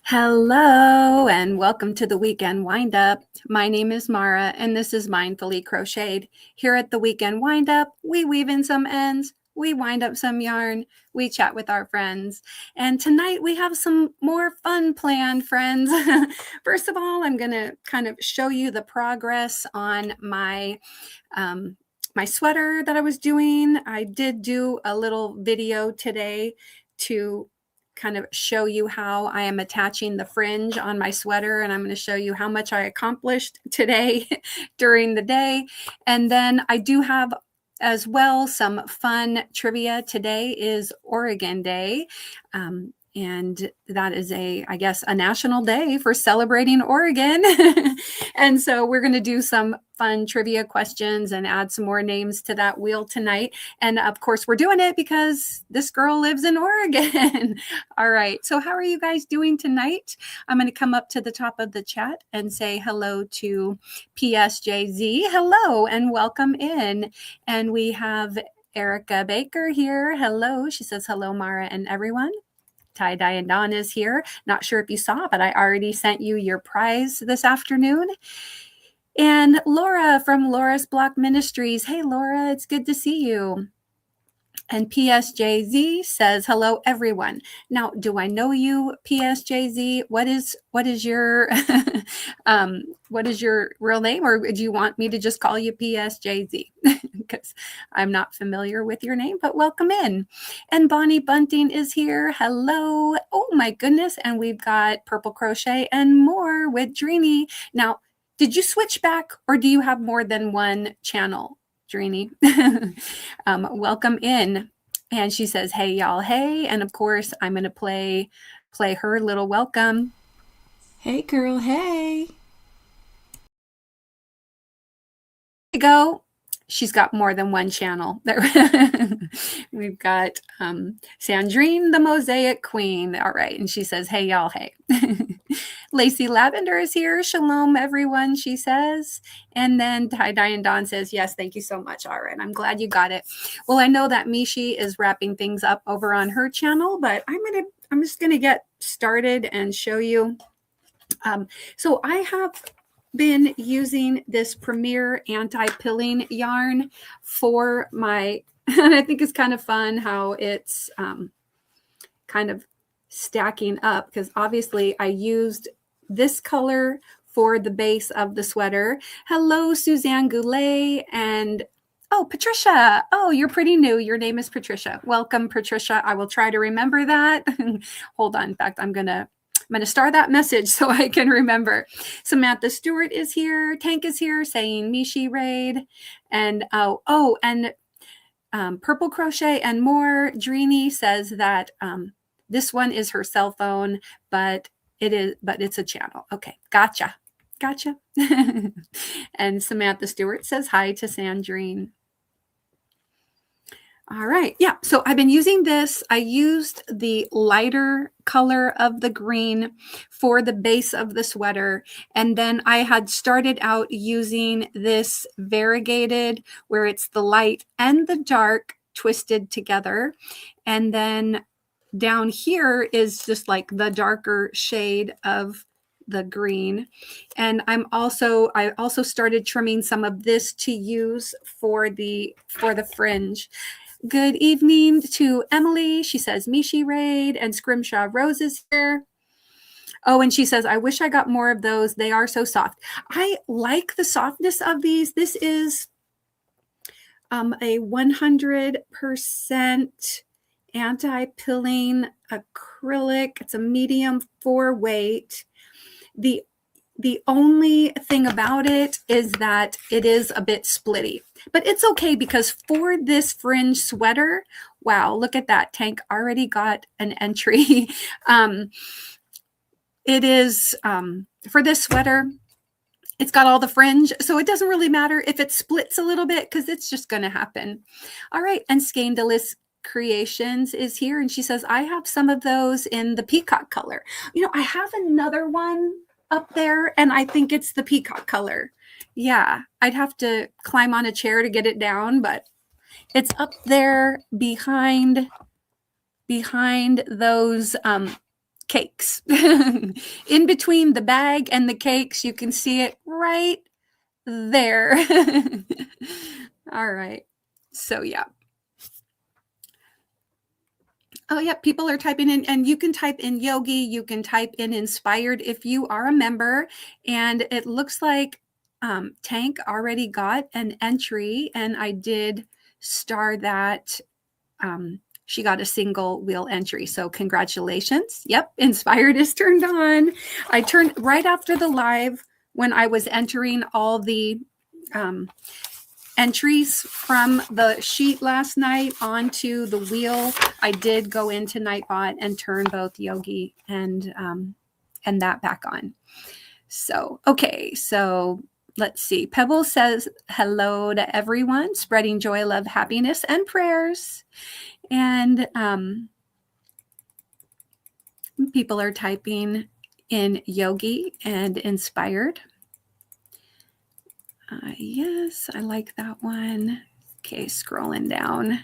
Hello and welcome to the Weekend Windup. My name is Mara and this is Mindfully Crocheted. Here at the Weekend Windup, we weave in some ends, we wind up some yarn, we chat with our friends. And tonight we have some more fun planned, friends. First of all, I'm going to kind of show you the progress on my sweater that I was doing. I did do a little video today to kind of show you how I am attaching the fringe on my sweater, and I'm going to show you how much I accomplished today during the day. And then I do have as well some fun trivia. Today is Oregon Day. And that is I guess, a national day for celebrating Oregon. And so we're going to do some fun trivia questions and add some more names to that wheel tonight. And of course, we're doing it because this girl lives in Oregon. All right. So how are you guys doing tonight? I'm going to come up to the top of the chat and say hello to PSJZ. Hello and welcome in. And we have Erica Baker here. Hello. She says hello, Mara and everyone. Tie-dye and Dawn is here. Not sure if you saw, but I already sent you your prize this afternoon. And Laura from Laura's Block Ministries. Hey, Laura, it's good to see you. And PSJZ says, hello, everyone. Now, do I know you, PSJZ? What is your what is your real name? Or do you want me to just call you PSJZ? Because I'm not familiar with your name, but welcome in. And Bonnie Bunting is here. Hello. Oh, my goodness. And we've got Purple Crochet and more with Dreamy. Now, did you switch back or do you have more than one channel? Dreamy. Welcome in. And she says, hey, y'all, hey. And of course, I'm going to play her little welcome. Hey, girl, hey. There you go. She's got more than one channel. We've got Sandrine, the Mosaic Queen. All right. And she says, hey, y'all, hey. Lacey Lavender is here. Shalom, everyone, she says. And then Tie-Dye and Dawn says, yes, thank you so much. All right. I'm glad you got it. Well, I know that Mishi is wrapping things up over on her channel, but I'm just going to get started and show you. So I have been using this Premier anti-pilling yarn for my, and I think it's kind of fun how it's kind of stacking up, because obviously I used this color for the base of the sweater. Hello, Suzanne Goulet, and oh, Patricia. Oh, you're pretty new. Your name is Patricia. Welcome, Patricia. I will try to remember that. Hold on. In fact, I'm going to star that message so I can remember. Samantha Stewart is here. Tank is here saying Mishi Raid. And Purple Crochet and more. Dreamy says that this one is her cell phone, but it's a channel. Okay, gotcha. And Samantha Stewart says hi to Sandrine. All right. Yeah. So I've been using this. I used the lighter color of the green for the base of the sweater. And then I had started out using this variegated, where it's the light and the dark twisted together. And then down here is just like the darker shade of the green. And I also started trimming some of this to use for the fringe. Good evening to Emily. She says Mishi Raid, and Scrimshaw Rose is here. Oh, and she says, I wish I got more of those. They are so soft. I like the softness of these. This is a 100% anti-pilling acrylic. It's a medium 4 weight. The only thing about it is that it is a bit splitty, but it's okay because for this fringe sweater, wow, look at that. Tank already got an entry. It is for this sweater, it's got all the fringe, so it doesn't really matter if it splits a little bit because it's just going to happen. All right, and Scandalis Creations is here, and she says, I have some of those in the peacock color. You know, I have another one up there, and I think it's the peacock color. Yeah, I'd have to climb on a chair to get it down, but it's up there behind those cakes. In between the bag and the cakes, you can see it right there. All right. So yeah. Oh yeah, people are typing in, and you can type in yogi, you can type in inspired if you are a member. And it looks like Tank already got an entry, and I did star that. She got a single wheel entry. So congratulations. Yep, inspired is turned on. I turned right after the live when I was entering all the entries from the sheet last night onto the wheel. I did go into Nightbot and turn both Yogi and that back on. So, okay, so let's see. Pebble says hello to everyone, spreading joy, love, happiness, and prayers. And people are typing in yogi and inspired. Yes, I like that one. Okay, scrolling down.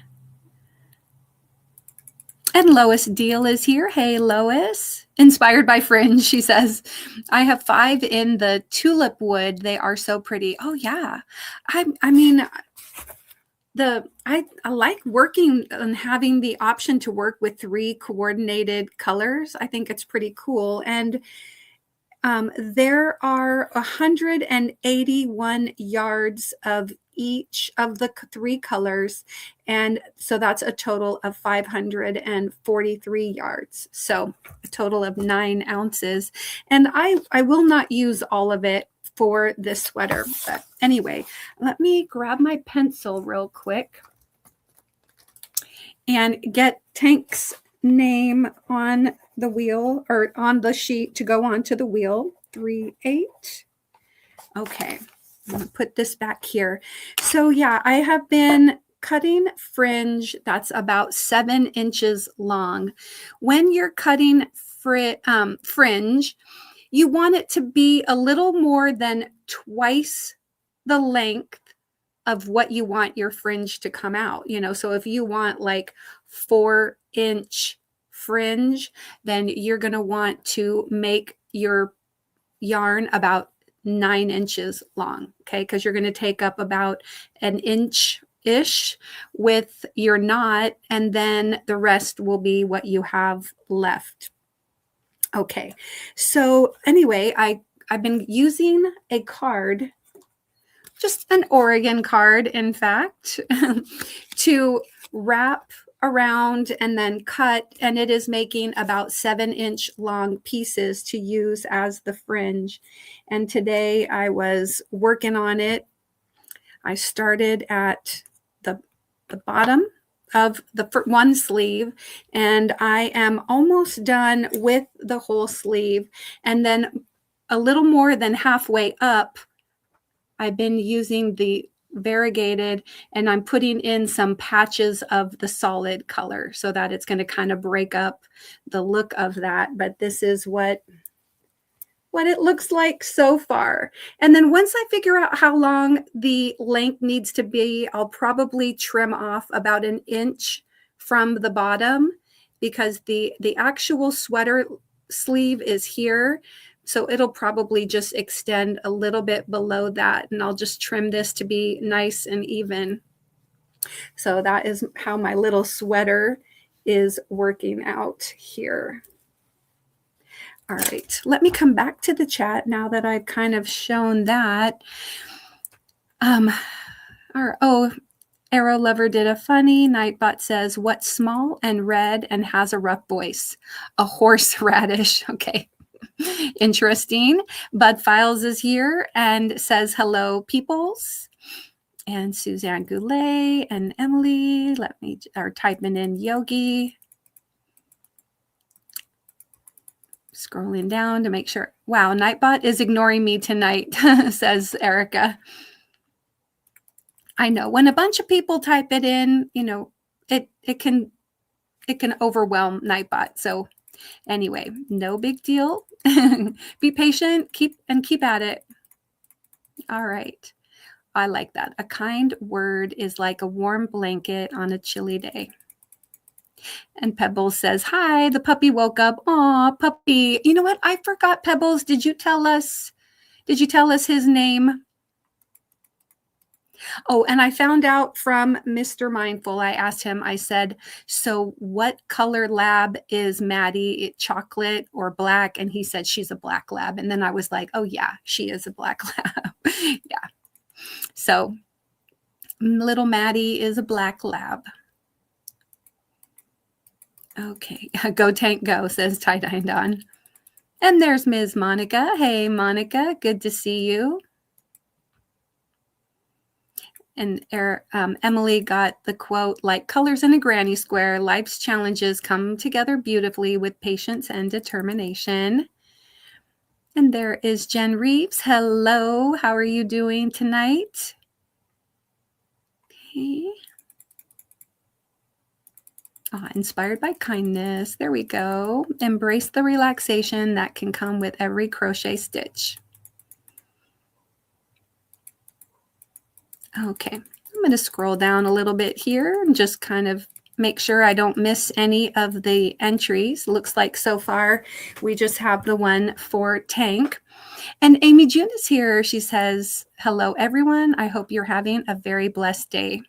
And Lois Deal is here. Hey, Lois. Inspired by Fringe, she says. I have 5 in the tulip wood. They are so pretty. Oh, yeah. I mean, I like working and having the option to work with 3 coordinated colors. I think it's pretty cool. And there are 181 yards of each of the 3 colors. And so that's a total of 543 yards. So a total of 9 ounces. And I will not use all of it for this sweater. But anyway, let me grab my pencil real quick and get Tank's name on the wheel or on the sheet to go onto the wheel. 3-8. Okay, I'm going to put this back here. So yeah, I have been cutting fringe that's about 7 inches long. When you're cutting fringe, you want it to be a little more than twice the length of what you want your fringe to come out. You know, so if you want like 4-inch fringe, then you're going to want to make your yarn about 9 inches long. Okay, because you're going to take up about an inch-ish with your knot, and then the rest will be what you have left. Okay, so anyway, I've been using a card, just an Oregon card, in fact, to wrap around and then cut, and it is making about 7-inch long pieces to use as the fringe. And today I was working on it. I started at the bottom of the one sleeve, and I am almost done with the whole sleeve. And then a little more than halfway up, I've been using the variegated, and I'm putting in some patches of the solid color so that it's going to kind of break up the look of that. But this is what it looks like so far. And then once I figure out how long the length needs to be, I'll probably trim off about 1 inch from the bottom, because the actual sweater sleeve is here. So it'll probably just extend a little bit below that, and I'll just trim this to be nice and even. So that is how my little sweater is working out here. All right, let me come back to the chat now that I've kind of shown that. Arrow Lover did a funny. Nightbot says, what's small and red and has a rough voice? A horseradish. Okay. Interesting. Bud Files is here and says, hello, peoples. And Suzanne Goulet and Emily are typing in yogi. Scrolling down to make sure. Wow, Nightbot is ignoring me tonight, says Erica. I know when a bunch of people type it in, you know, it can overwhelm Nightbot. So anyway, no big deal. Be patient, keep at it. All right. I like that. A kind word is like a warm blanket on a chilly day. And Pebbles says, hi, the puppy woke up. Aw, puppy. You know what? I forgot, Pebbles. Did you tell us his name? Oh, and I found out from Mr. Mindful. I asked him, I said, so what color lab is Maddie? Chocolate or black? And he said, she's a black lab. And then I was like, oh yeah, she is a black lab. Yeah. So little Maddie is a black lab. Okay. Go Tank Go, says Tie-Dye Dawn. And there's Ms. Monica. Hey, Monica. Good to see you. And Emily got the quote, like colors in a granny square, life's challenges come together beautifully with patience and determination. And there is Jen Reeves. Hello. How are you doing tonight? Okay. Inspired by kindness. There we go. Embrace the relaxation that can come with every crochet stitch. Okay, I'm going to scroll down a little bit here and just kind of make sure I don't miss any of the entries. Looks like so far we just have the one for Tank. And Amy June is here. She says, hello, everyone. I hope you're having a very blessed day.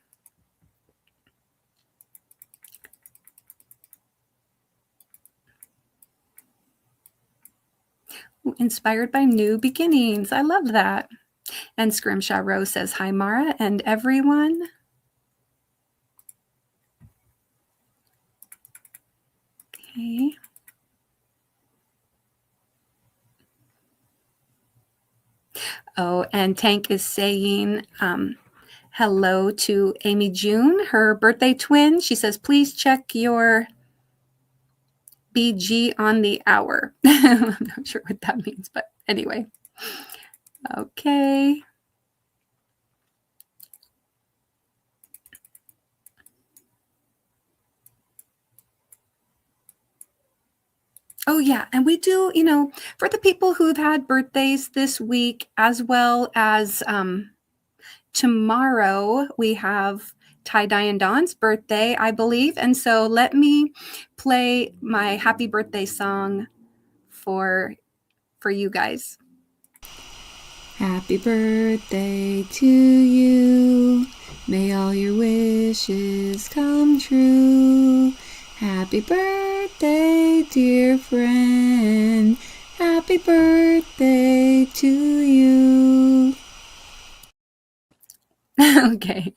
Inspired by new beginnings. I love that. And Scrimshaw Rose says, hi, Mara and everyone. Okay. Oh, and Tank is saying hello to Amy June, her birthday twin. She says, please check your BG on the hour. I'm not sure what that means, but anyway. Okay. Oh, yeah. And we do, you know, for the people who've had birthdays this week, as well as tomorrow, we have Tie-Dye and Dawn's birthday, I believe. And so let me play my happy birthday song for you guys. Happy birthday to you. May all your wishes come true. Happy birthday, dear friend. Happy birthday to you. Okay.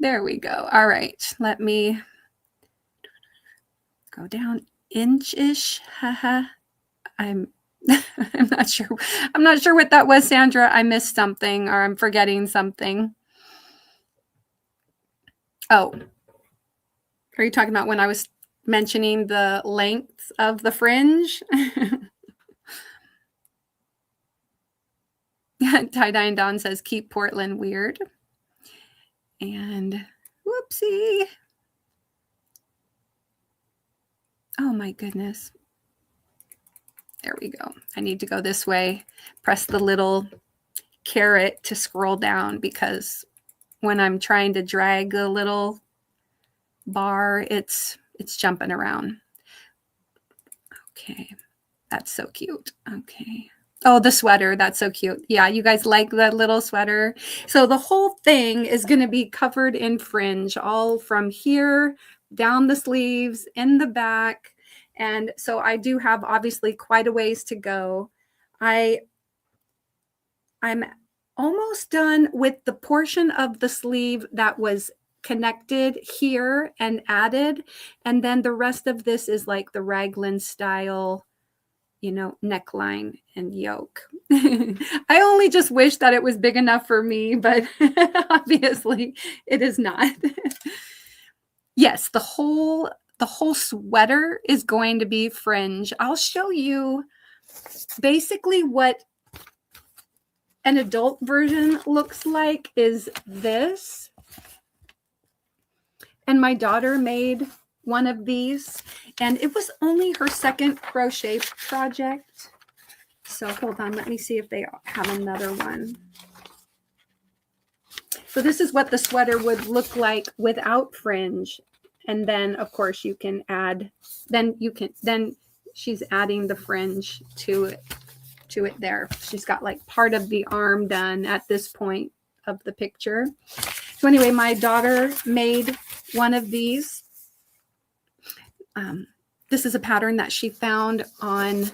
There we go. All right. Let me go down inch-ish. Haha. I'm not sure. I'm not sure what that was, Sandra. I missed something or I'm forgetting something. Oh. Are you talking about when I was mentioning the length of the fringe? Tie-Dye and Dawn says, keep Portland weird. And whoopsie. Oh my goodness. There we go. I need to go this way. Press the little caret to scroll down because when I'm trying to drag the little bar, it's jumping around. Okay. That's so cute. Okay. Oh, the sweater. That's so cute. Yeah, you guys like that little sweater. So the whole thing is going to be covered in fringe, all from here down the sleeves, in the back. And so I do have obviously quite a ways to go. I'm almost done with the portion of the sleeve that was connected here and added. And then the rest of this is like the raglan style, you know, neckline and yoke. I only just wish that it was big enough for me, but obviously it is not. Yes, the whole sweater is going to be fringe. I'll show you basically what an adult version looks like is this. And my daughter made one of these, and it was only her second crochet project. So hold on, let me see if they have another one. So this is what the sweater would look like without fringe. And then of course you can add, then she's adding the fringe to it there. She's got like part of the arm done at this point of the picture. So anyway, my daughter made one of these. This is a pattern that she found on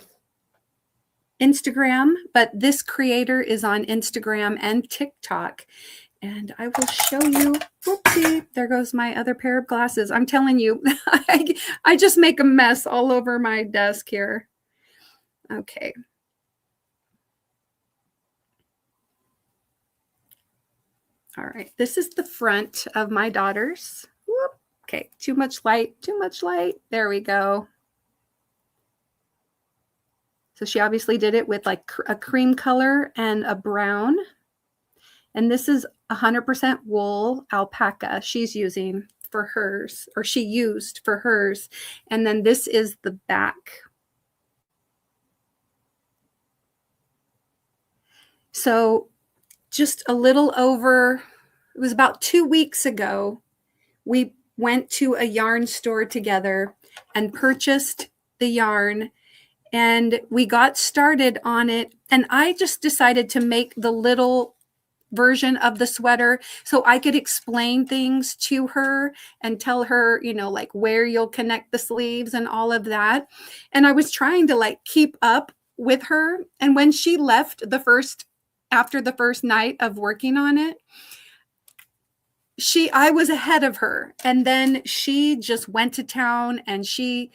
Instagram, but this creator is on Instagram and TikTok. And I will show you. Oopsie, there goes my other pair of glasses. I'm telling you, I just make a mess all over my desk here. Okay. All right, this is the front of my daughter's. Whoop. Okay, too much light, too much light. There we go. So she obviously did it with like a cream color and a brown. And this is 100% wool alpaca she's using for hers, or she used for hers. And then this is the back. So just a little over, it was about 2 weeks ago, we went to a yarn store together and purchased the yarn, and we got started on it. And I just decided to make the little version of the sweater so I could explain things to her and tell her, you know, like where you'll connect the sleeves and all of that. And I was trying to like keep up with her. And when she left after the first night of working on it, I was ahead of her. And then she just went to town and she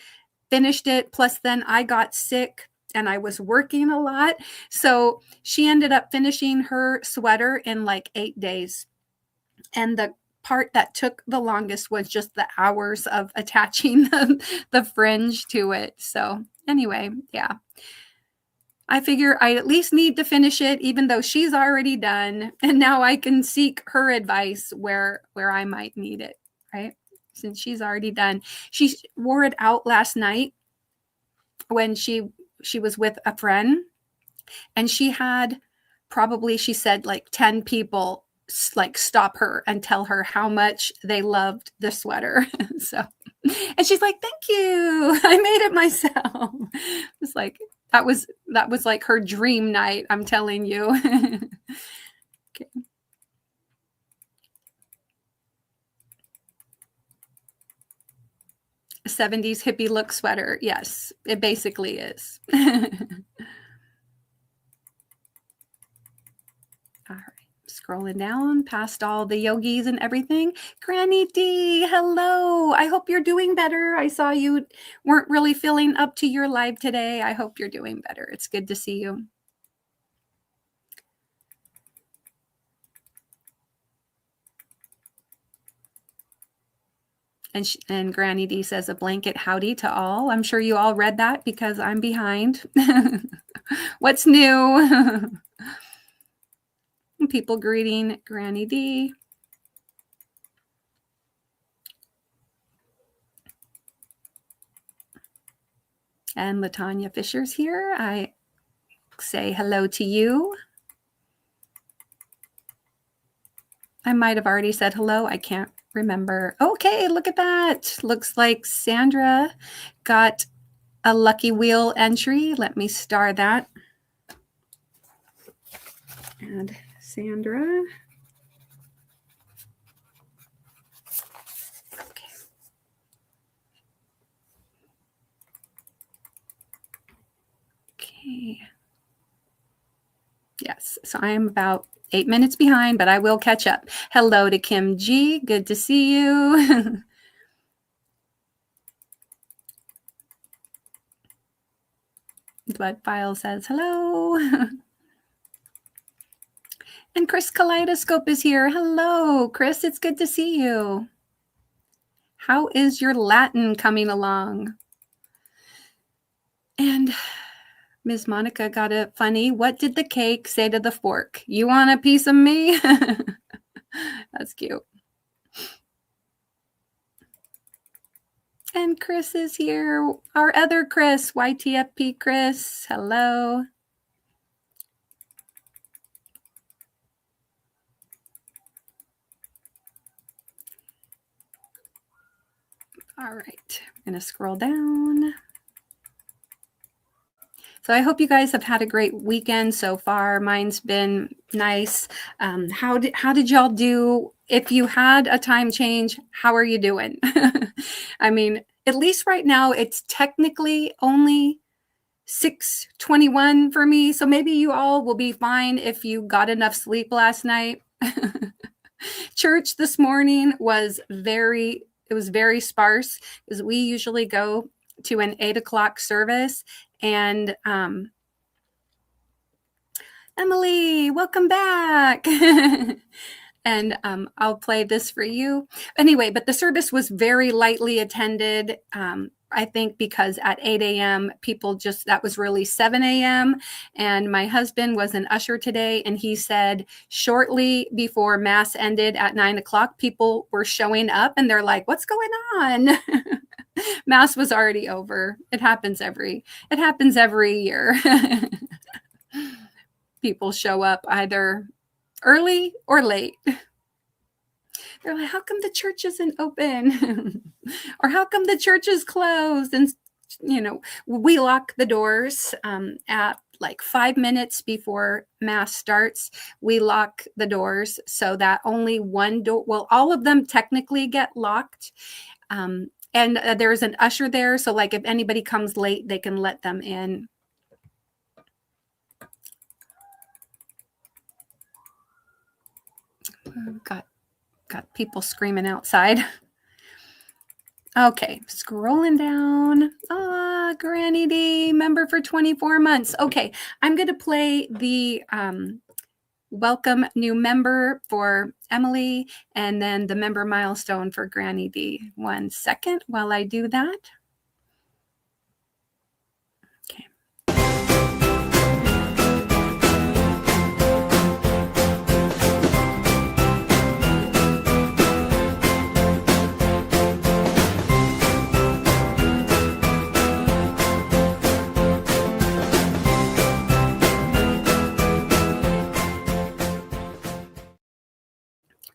finished it. Plus then I got sick and I was working a lot. So she ended up finishing her sweater in like 8 days. And the part that took the longest was just the hours of attaching the fringe to it. So anyway, yeah. I figure I at least need to finish it, even though she's already done. And now I can seek her advice where I might need it, right? Since she's already done. She wore it out last night when she was with a friend. And she had probably, she said, like 10 people like stop her and tell her how much they loved the sweater. So, and she's like, thank you. I made it myself. It's like, that was like her dream night, I'm telling you. Okay. A 70s hippie look sweater. Yes, it basically is. All right, scrolling down past all the yogis and everything. Granny D, hello. I hope you're doing better. I saw you weren't really feeling up to your live today. I hope you're doing better. It's good to see you. And Granny D says a blanket howdy to all. I'm sure you all read that because I'm behind. What's new? People greeting Granny D. And Latanya Fisher's here. I say hello to you. I might have already said hello. I can't remember. Okay, look at that. Looks like Sandra got a lucky wheel entry. Let me star that. And Sandra. Okay. Okay. Yes, so I am about 8 minutes behind, but I will catch up. Hello to Kim G. Good to see you. Blood File says hello. And Chris Kaleidoscope is here. Hello, Chris. It's good to see you. How is your Latin coming along? And Ms. Monica got a funny. What did the cake say to the fork? You want a piece of me? That's cute. And Chris is here. Our other Chris, YTFP Chris. Hello. All right, I'm going to scroll down. So I hope you guys have had a great weekend so far. Mine's been nice. How did y'all do? If you had a time change, how are you doing? I mean, at least right now, it's technically only 6:21 for me. So maybe you all will be fine if you got enough sleep last night. Church this morning was very sparse because we usually go to an 8:00 service. And Emily, welcome back. And I'll play this for you. Anyway, but the service was very lightly attended. I think because at 8 a.m., that was really 7 a.m. And my husband was an usher today, and he said shortly before Mass ended at 9:00, people were showing up and they're like, what's going on? Mass was already over. It happens every year. People show up either early or late. They're like, how come the church isn't open? Or how come the church is closed? And, we lock the doors at like 5 minutes before Mass starts. We lock the doors so that only one door, well, all of them technically get locked. And there's an usher there. So like if anybody comes late, they can let them in. Got people screaming outside. Okay, scrolling down. Granny D, member for 24 months. Okay, I'm going to play the welcome new member for Emily and then the member milestone for Granny D. 1 second while I do that. Okay.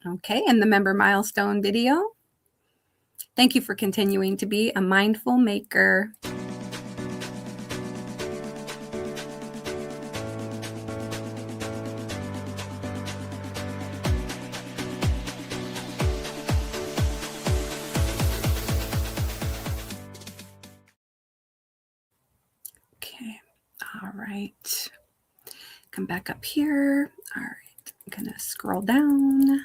Okay, and the member milestone video. Thank you for continuing to be a mindful maker. Okay, all right. Come back up here. All right, I'm gonna scroll down.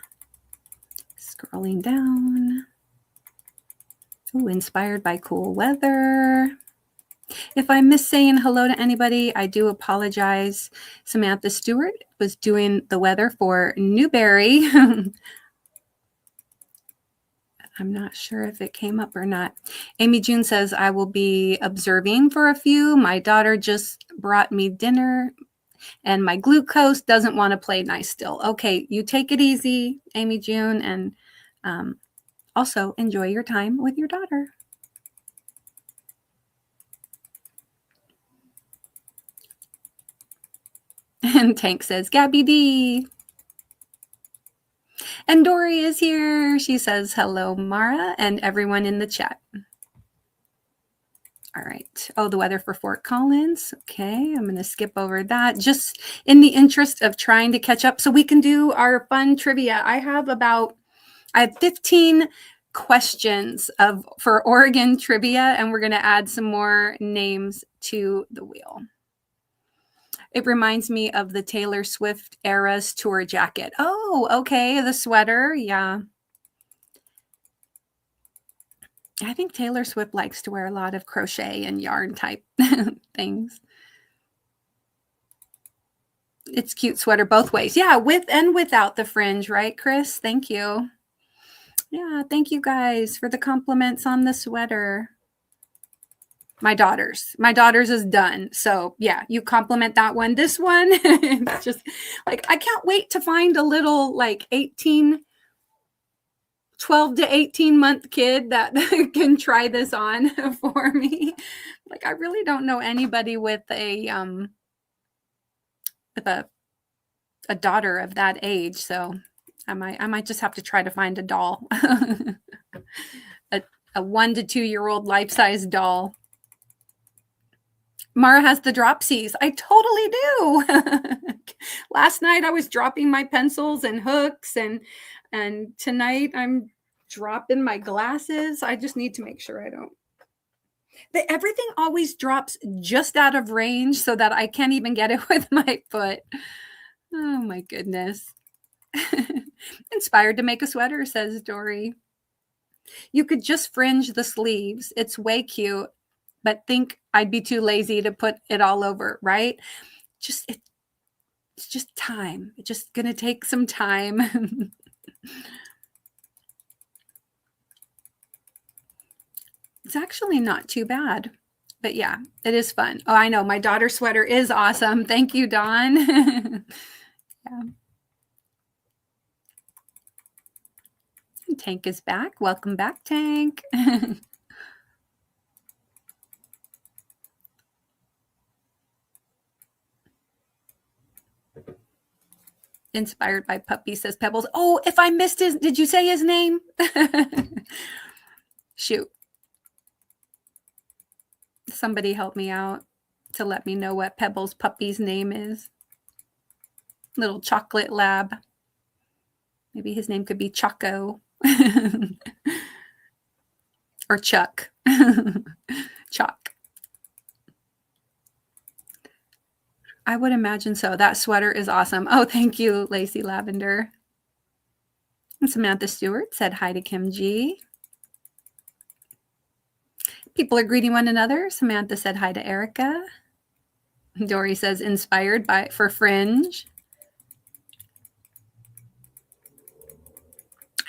Scrolling down. Ooh, inspired by cool weather. If I miss saying hello to anybody, I do apologize. Samantha Stewart was doing the weather for Newberry. I'm not sure if it came up or not. Amy June says, I will be observing for a few. My daughter just brought me dinner and my glucose doesn't want to play nice still. Okay, you take it easy, Amy June, and also enjoy your time with your daughter. And Tank says, Gabby D. And Dory is here. She says, hello, Mara, and everyone in the chat. All right. Oh, the weather for Fort Collins. Okay, I'm going to skip over that just in the interest of trying to catch up so we can do our fun trivia. I have 15 questions for Oregon trivia, and we're going to add some more names to the wheel. It reminds me of the Taylor Swift era's tour jacket. Oh, okay. The sweater. Yeah. I think Taylor Swift likes to wear a lot of crochet and yarn type things. It's cute sweater both ways. Yeah, with and without the fringe, right, Chris? Thank you. Yeah, thank you guys for the compliments on the sweater. My daughter's is done. So yeah, you compliment that one. This one, it's just like, I can't wait to find a little like 12 to 18 month kid that can try this on for me. Like, I really don't know anybody with a daughter of that age. So I might just have to try to find a doll, a a 1 to 2 year old life-size doll. Mara has the dropsies. I totally do. Last night I was dropping my pencils and hooks, and tonight I'm dropping my glasses. I just need to make sure I don't. Everything always drops just out of range so that I can't even get it with my foot. Oh my goodness. Inspired to make a sweater, says Dory. You could just fringe the sleeves. It's way cute, but think I'd be too lazy to put it all over, right? It's just time. It's just going to take some time. It's actually not too bad, but yeah, it is fun. Oh, I know. My daughter's sweater is awesome. Thank you, Dawn. Yeah. Tank is back. Welcome back, Tank. Inspired by Puppy, says Pebbles. Oh, if I missed did you say his name? Shoot. Somebody help me out to let me know what Pebbles puppy's name is. Little chocolate lab. Maybe his name could be Choco. Or Chuck. Chuck. I would imagine so. That sweater is awesome. Oh, thank you, Lacey Lavender. And Samantha Stewart said hi to Kim G. People are greeting one another. Samantha said hi to Erica. Dory says inspired for Fringe.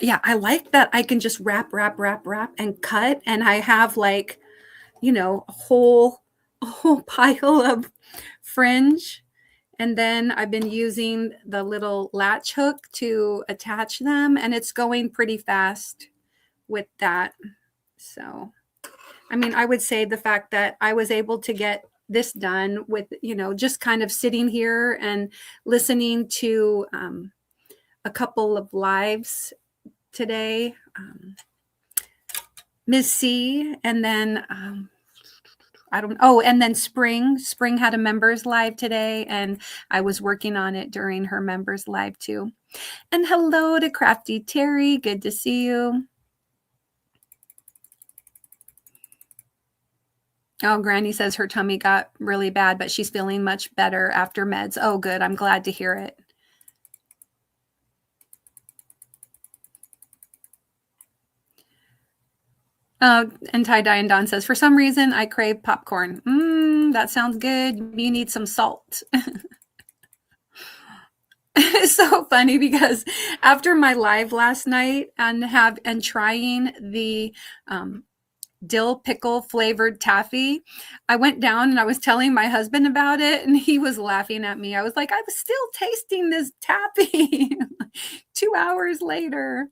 Yeah, I like that I can just wrap and cut, and I have like, a whole pile of fringe. And then I've been using the little latch hook to attach them, and it's going pretty fast with that. So, I mean, I would say the fact that I was able to get this done with, just kind of sitting here and listening to a couple of lives today, Ms. C, and then and then Spring had a members live today, and I was working on it during her members live too. And hello to Crafty Terry. Good to see you. Oh, Granny says her tummy got really bad, but she's feeling much better after meds. Oh, good. I'm glad to hear it. Oh, and Tie-Dye and Dawn says, for some reason, I crave popcorn. That sounds good. You need some salt. It's so funny because after my live last night and trying the dill pickle flavored taffy, I went down and I was telling my husband about it, and he was laughing at me. I was like, I was still tasting this taffy 2 hours later.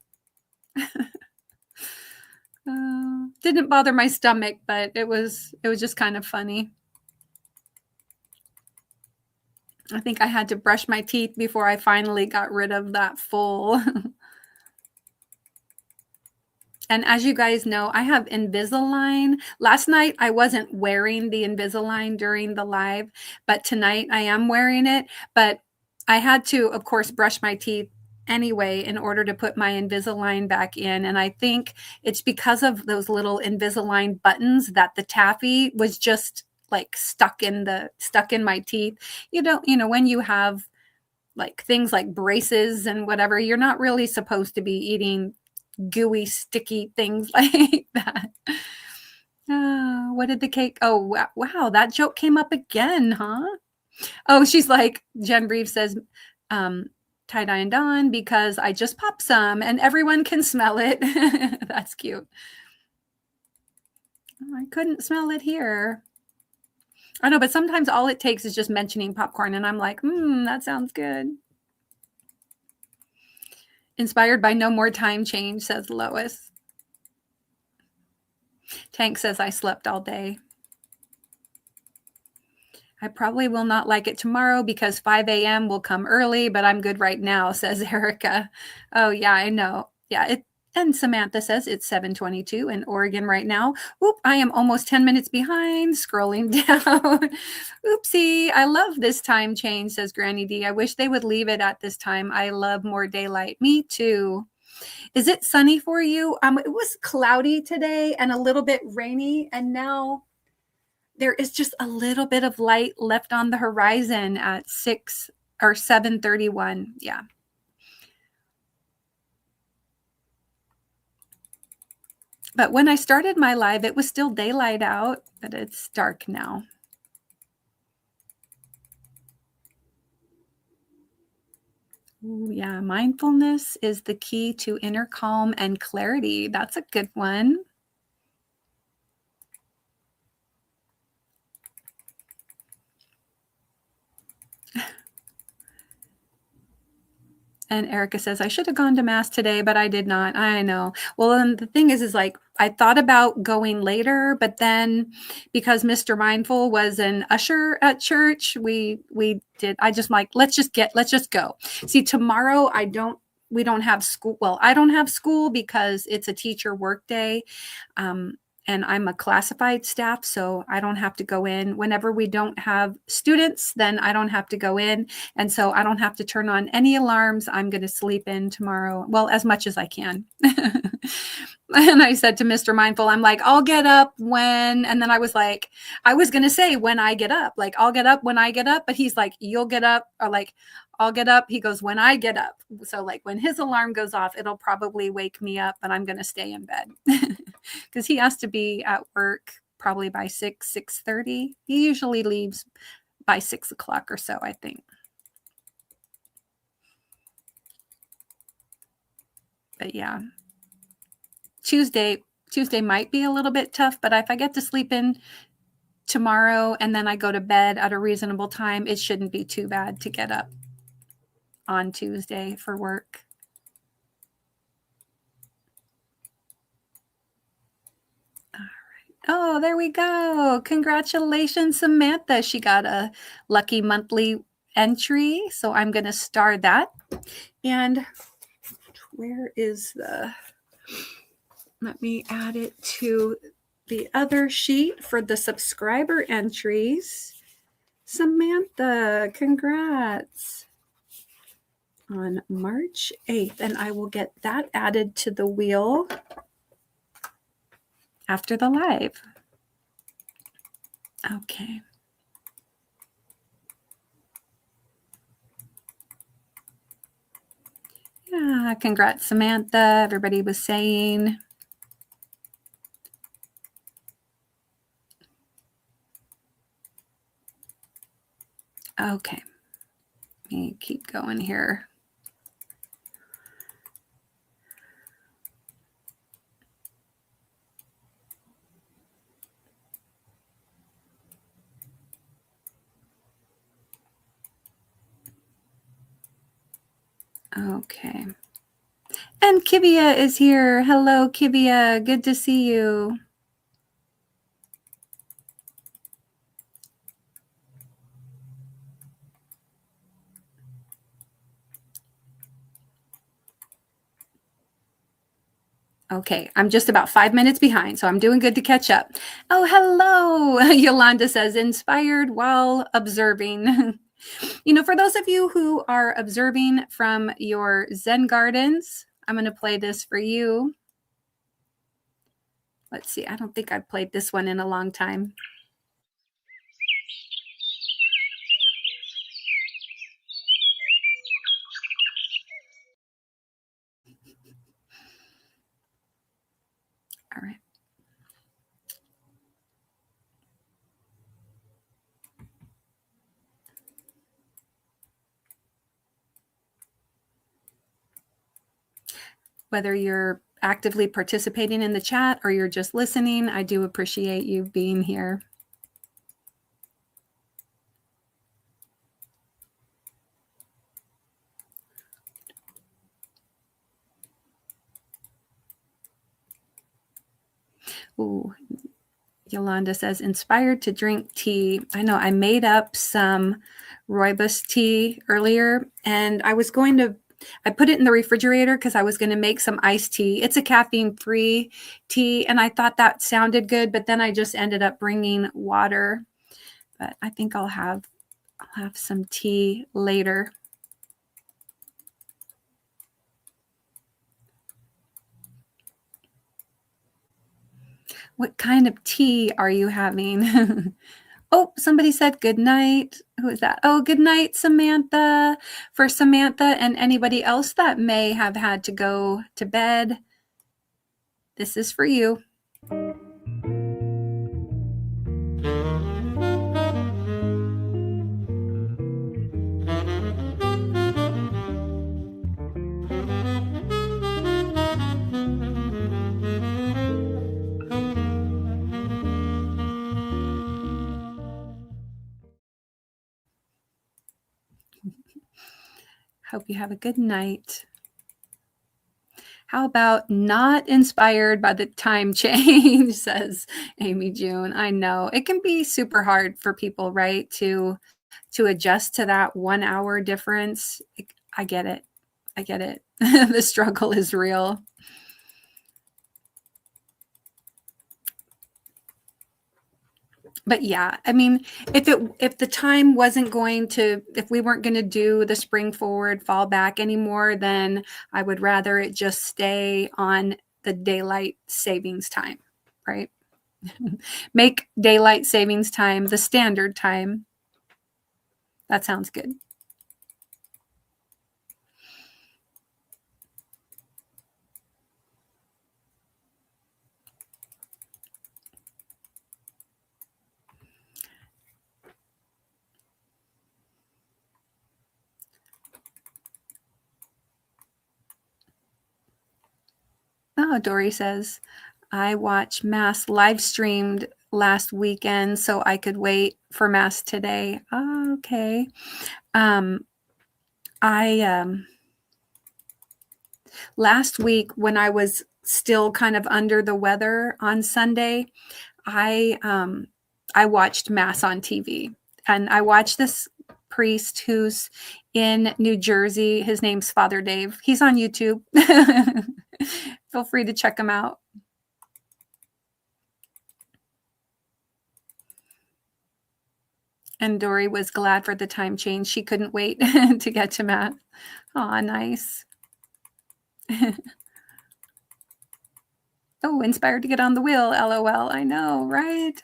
Didn't bother my stomach, but it was just kind of funny. I think I had to brush my teeth before I finally got rid of that full. And as you guys know, I have Invisalign. Last night, I wasn't wearing the Invisalign during the live, but tonight I am wearing it. But I had to, of course, brush my teeth anyway in order to put my Invisalign back in. And I think it's because of those little Invisalign buttons that the taffy was just like stuck in my teeth. When you have like things like braces and whatever, you're not really supposed to be eating gooey, sticky things like that. What did the cake? Oh, wow. That joke came up again, huh? Oh, she's like, Jen Reeves says, Tie-Dye and Dawn, because I just popped some and everyone can smell it. That's cute. I couldn't smell it here. I know, but sometimes all it takes is just mentioning popcorn and I'm like, that sounds good. Inspired by No More Time Change, says Lois. Tank says I slept all day. I probably will not like it tomorrow because 5 a.m. will come early, but I'm good right now, says Erica. Oh, yeah, I know. Yeah, And Samantha says it's 7:22 in Oregon right now. Oop, I am almost 10 minutes behind, scrolling down. Oopsie, I love this time change, says Granny D. I wish they would leave it at this time. I love more daylight. Me too. Is it sunny for you? It was cloudy today and a little bit rainy, and now there is just a little bit of light left on the horizon at 6 or 7:31. Yeah. But when I started my live, it was still daylight out, but it's dark now. Ooh, yeah, mindfulness is the key to inner calm and clarity. That's a good one. And Erica says, I should have gone to mass today, but I did not. I know. Well, and the thing is like, I thought about going later, but then because Mr. Mindful was an usher at church, I just like, let's just go. See, tomorrow we don't have school. Well, I don't have school because it's a teacher work day. And I'm a classified staff, so I don't have to go in. Whenever we don't have students, then I don't have to go in. And so I don't have to turn on any alarms. I'm going to sleep in tomorrow. Well, as much as I can. And I said to Mr. Mindful, I'm like, I'll get up when, and then I was like, I was going to say when I get up, like, I'll get up when I get up, but he's like, you'll get up, or like, I'll get up. He goes, when I get up. So like when his alarm goes off, it'll probably wake me up and I'm going to stay in bed because he has to be at work probably by 6:30. He usually leaves by 6 o'clock or so, I think. But yeah, Tuesday might be a little bit tough, but if I get to sleep in tomorrow and then I go to bed at a reasonable time, it shouldn't be too bad to get up on Tuesday for work. All right. Oh, there we go. Congratulations, Samantha. She got a lucky monthly entry. So I'm going to star that. And where is let me add it to the other sheet for the subscriber entries. Samantha, congrats on March 8th. And I will get that added to the wheel after the live. Okay. Yeah, congrats, Samantha. Everybody was saying. Okay. Let me keep going here. Okay. And Kivia is here. Hello, Kivia. Good to see you. Okay, I'm just about 5 minutes behind, so I'm doing good to catch up. Oh, hello. Yolanda says, inspired while observing. You know, for those of you who are observing from your Zen gardens, I'm going to play this for you. Let's see. I don't think I've played this one in a long time. All right. Whether you're actively participating in the chat or you're just listening, I do appreciate you being here. Ooh, Yolanda says, inspired to drink tea. I know I made up some rooibos tea earlier, and I was going to I put it in the refrigerator because I was going to make some iced tea. It's a caffeine-free tea, and I thought that sounded good, but then I just ended up bringing water. But I think I'll have some tea later. What kind of tea are you having? Oh, somebody said good night. Who is that? Oh, good night, Samantha. For Samantha and anybody else that may have had to go to bed, this is for you. Hope you have a good night. How about not inspired by the time change, says Amy June. I know it can be super hard for people, right, to adjust to that 1 hour difference. I get it. I get it. The struggle is real. But yeah, I mean, if the time wasn't going to, if we weren't going to do the spring forward, fall back anymore, then I would rather it just stay on the daylight savings time, right? Make daylight savings time the standard time. That sounds good. Oh, Dory says, I watched Mass live streamed last weekend so I could wait for Mass today. Oh, okay. Last week when I was still kind of under the weather on Sunday, I watched Mass on TV, and I watched this priest who's in New Jersey. His name's Father Dave. He's on YouTube. Feel free to check him out. And Dory was glad for the time change. She couldn't wait to get to Mass. Aw, nice. Oh, inspired to get on the wheel, LOL. I know, right?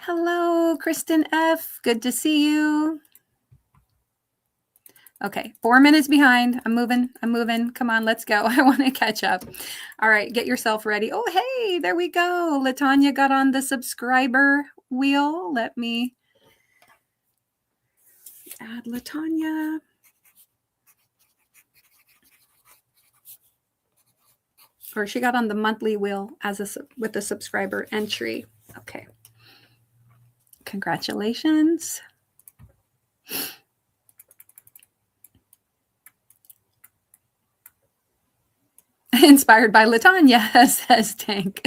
Hello, Kristen F. Good to see you. Okay, 4 minutes behind. I'm moving. Come on, let's go. I want to catch up. All right, get yourself ready. Oh, hey, there we go. LaTanya got on the subscriber wheel. Let me add LaTanya. Or she got on the monthly wheel with a subscriber entry. Okay. Congratulations. Inspired by LaTanya, says Tank.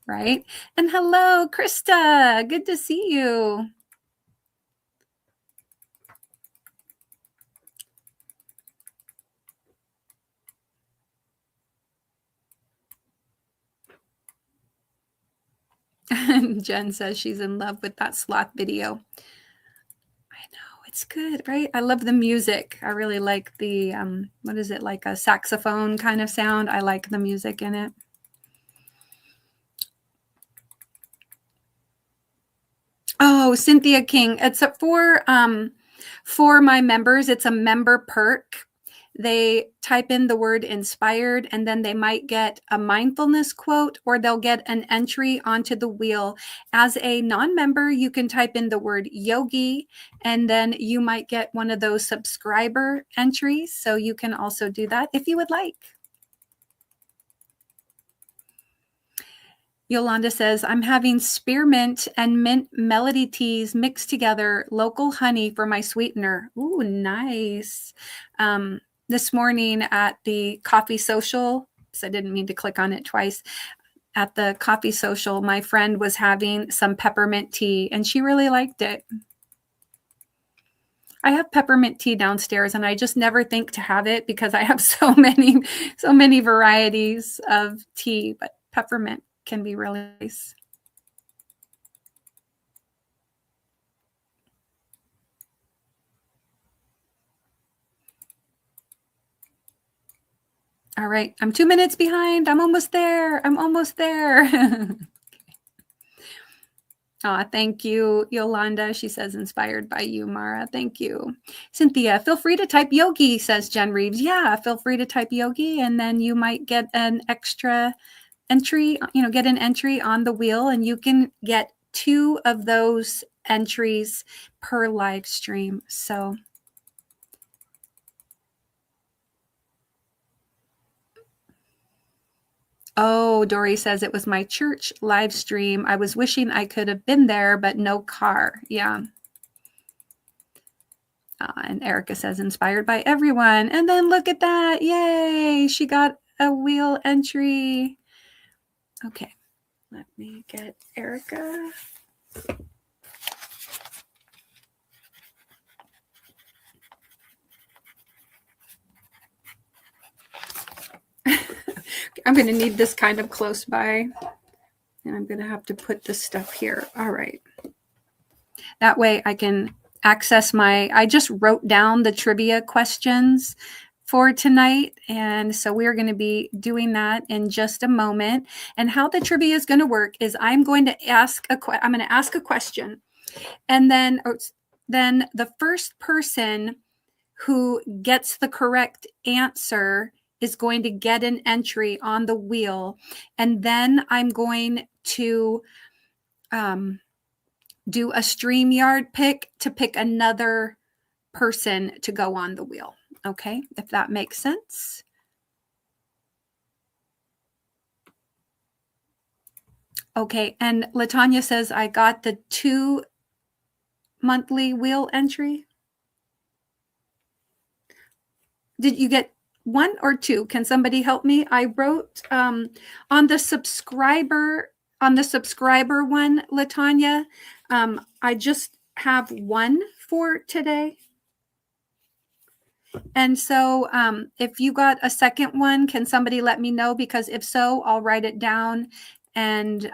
Right? And hello, Krista. Good to see you. Jen says she's in love with that sloth video. I know, it's good, right? I love the music. I really like the, what is it, like a saxophone kind of sound? I like the music in it. Oh, Cynthia King. It's for my members. It's a member perk. They type in the word inspired, and then they might get a mindfulness quote, or they'll get an entry onto the wheel. As a non-member, you can type in the word yogi, and then you might get one of those subscriber entries. So you can also do that if you would like. Yolanda says, I'm having spearmint and mint melody teas mixed together, local honey for my sweetener. Ooh, nice. This morning at the coffee social, so I didn't mean to click on it twice. at the coffee social, my friend was having some peppermint tea and she really liked it. I have peppermint tea downstairs and I just never think to have it because I have so many varieties of tea, but peppermint can be really nice. All right, I'm 2 minutes behind. I'm almost there. I'm almost there. Aw, thank you, Yolanda. She says, inspired by you, Mara. Thank you. Cynthia, feel free to type yogi, says Jen Reeves. Yeah, feel free to type yogi, and then you might get an extra entry, get an entry on the wheel, and you can get 2 of those entries per live stream. So oh, Dory says it was my church live stream. I was wishing I could have been there, but no car. Yeah. And Erica says, inspired by everyone. And then look at that. Yay. She got a wheel entry. Okay. Let me get Erica. I'm going to need this kind of close by. And I'm going to have to put this stuff here. All right. That way I can access I just wrote down the trivia questions for tonight. And so we're going to be doing that in just a moment. And how the trivia is going to work is I'm going to ask a question. And then the first person who gets the correct answer is going to get an entry on the wheel. And then I'm going to do a StreamYard pick to pick another person to go on the wheel. Okay, if that makes sense. Okay, and Latanya says, I got the 2 monthly wheel entry. Did you get 1 or 2? Can somebody help me? I wrote on the subscriber one, Latanya, I just have 1 for today. And so if you got a second one, can somebody let me know? Because if so, I'll write it down. And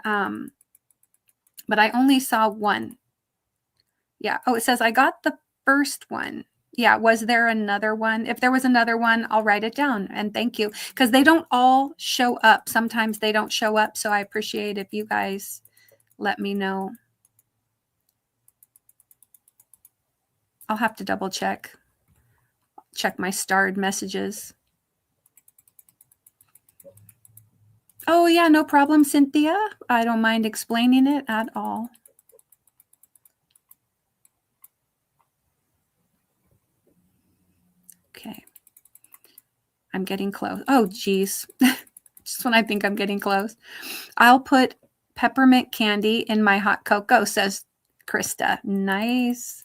but I only saw 1. Yeah. Oh, it says I got the first one. Yeah. Was there another one? If there was another one, I'll write it down. And thank you. Because they don't all show up. Sometimes they don't show up. So I appreciate if you guys let me know. I'll have to double check my starred messages. Oh, yeah, no problem, Cynthia. I don't mind explaining it at all. Okay. I'm getting close. Oh, geez. Just when I think I'm getting close. I'll put peppermint candy in my hot cocoa, says Krista. Nice.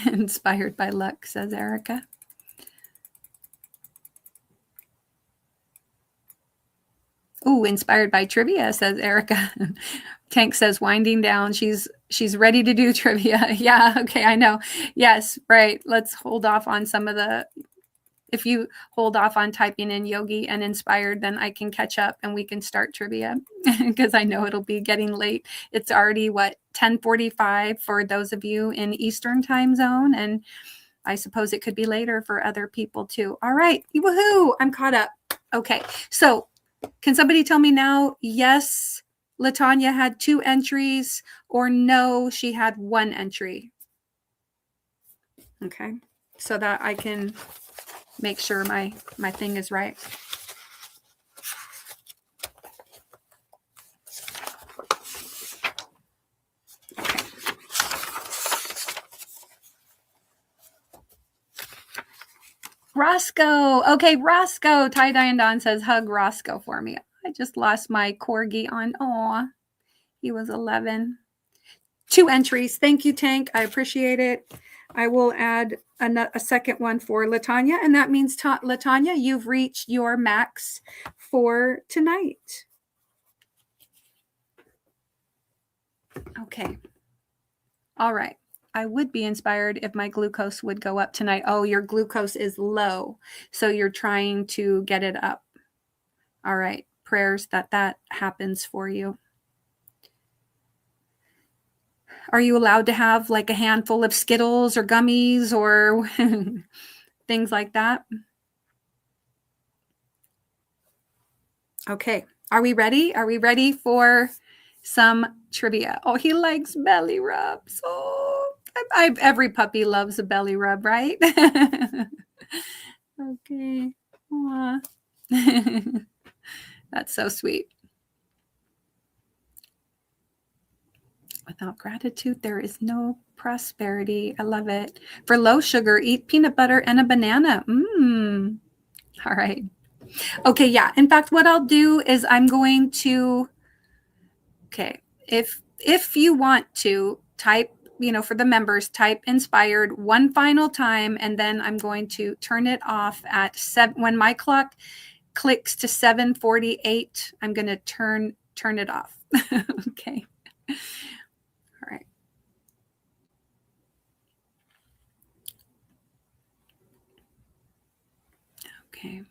Inspired by luck, says Erica. Oh, inspired by trivia, says Erica. Tank says winding down. She's ready to do trivia. Yeah, okay, I know. Yes, right. Let's hold off on some of the, if you hold off on typing in yogi and inspired, then I can catch up and we can start trivia because I know it'll be getting late. It's already 10:45 for those of you in Eastern time zone. And I suppose it could be later for other people too. All right. Woohoo. I'm caught up. Okay. So can somebody tell me now, yes, Latanya had 2 entries, or no, she had 1 entry? Okay. So that I can make sure my thing is right. Okay. Roscoe. Okay, Roscoe. Tie-dye and Dawn says, hug Roscoe for me. I just lost my corgi on, he was 11. 2 entries. Thank you, Tank. I appreciate it. I will add a second one for Latanya, and that means, Latanya, you've reached your max for tonight. Okay. All right. I would be inspired if my glucose would go up tonight. Oh, your glucose is low, so you're trying to get it up. All right. Prayers that happens for you. Are you allowed to have like a handful of Skittles or gummies or things like that? Okay. Are we ready? Are we ready for some trivia? Oh, he likes belly rubs. Oh, every puppy loves a belly rub, right? Okay. That's so sweet. Without gratitude, there is no prosperity. I love it. For low sugar, eat peanut butter and a banana. All right. Okay, yeah. In fact, what I'll do is I'm going to, okay, if you want to type, for the members, type inspired one final time, and then I'm going to turn it off at 7 when my clock clicks to 7:48. I'm going to turn it off. Okay. All right. Okay.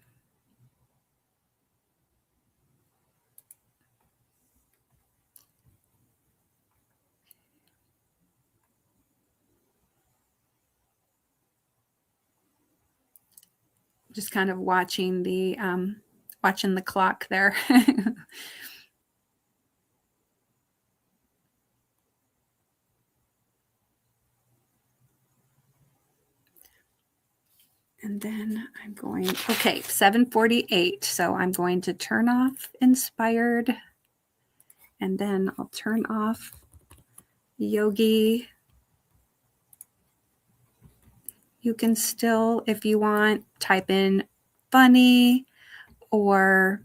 Just kind of watching the clock there. And then I'm going, okay, 7:48. So I'm going to turn off inspired, and then I'll turn off yogi. You can still, if you want, type in funny or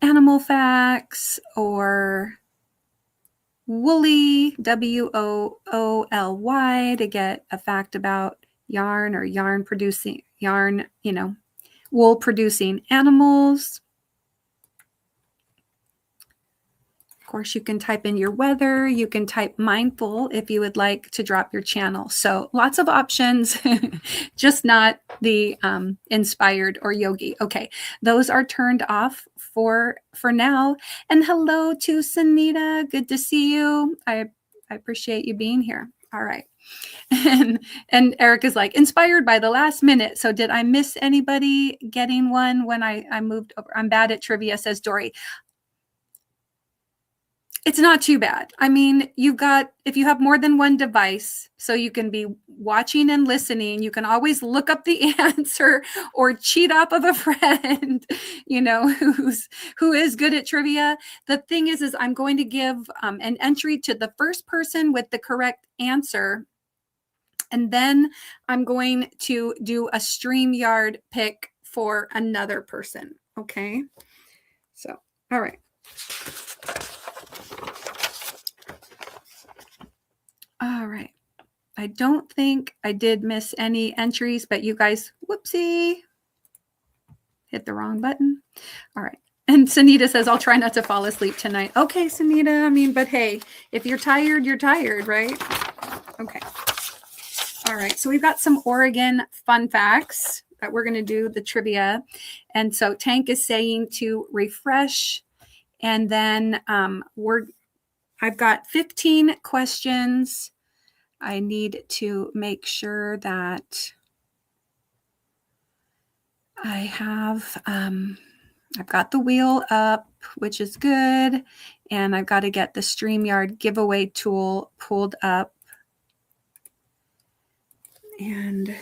animal facts or woolly, WOOLY, to get a fact about yarn or wool producing animals. Of course, you can type in your weather. You can type mindful if you would like to drop your channel. So lots of options, just not the inspired or yogi. Okay, those are turned off for now. And hello to Sunita. Good to see you. I appreciate you being here. All right. And Eric is like, inspired by the last minute. So did I miss anybody getting one when I moved over? I'm bad at trivia, says Dory. It's not too bad. I mean, if you have more than one device, so you can be watching and listening, you can always look up the answer or cheat off of a friend, who is good at trivia. The thing is I'm going to give an entry to the first person with the correct answer. And then I'm going to do a StreamYard pick for another person. Okay. So, all right. All right. I don't think I did miss any entries, but you guys, whoopsie, hit the wrong button. All right. And Sunita says, I'll try not to fall asleep tonight. Okay, Sunita. But hey, if you're tired, you're tired, right? Okay. All right. So we've got some Oregon fun facts that we're going to do the trivia. And so Tank is saying to refresh. And then I've got 15 questions. I need to make sure that I have, I've got the wheel up, which is good. And I've got to get the StreamYard giveaway tool pulled up. And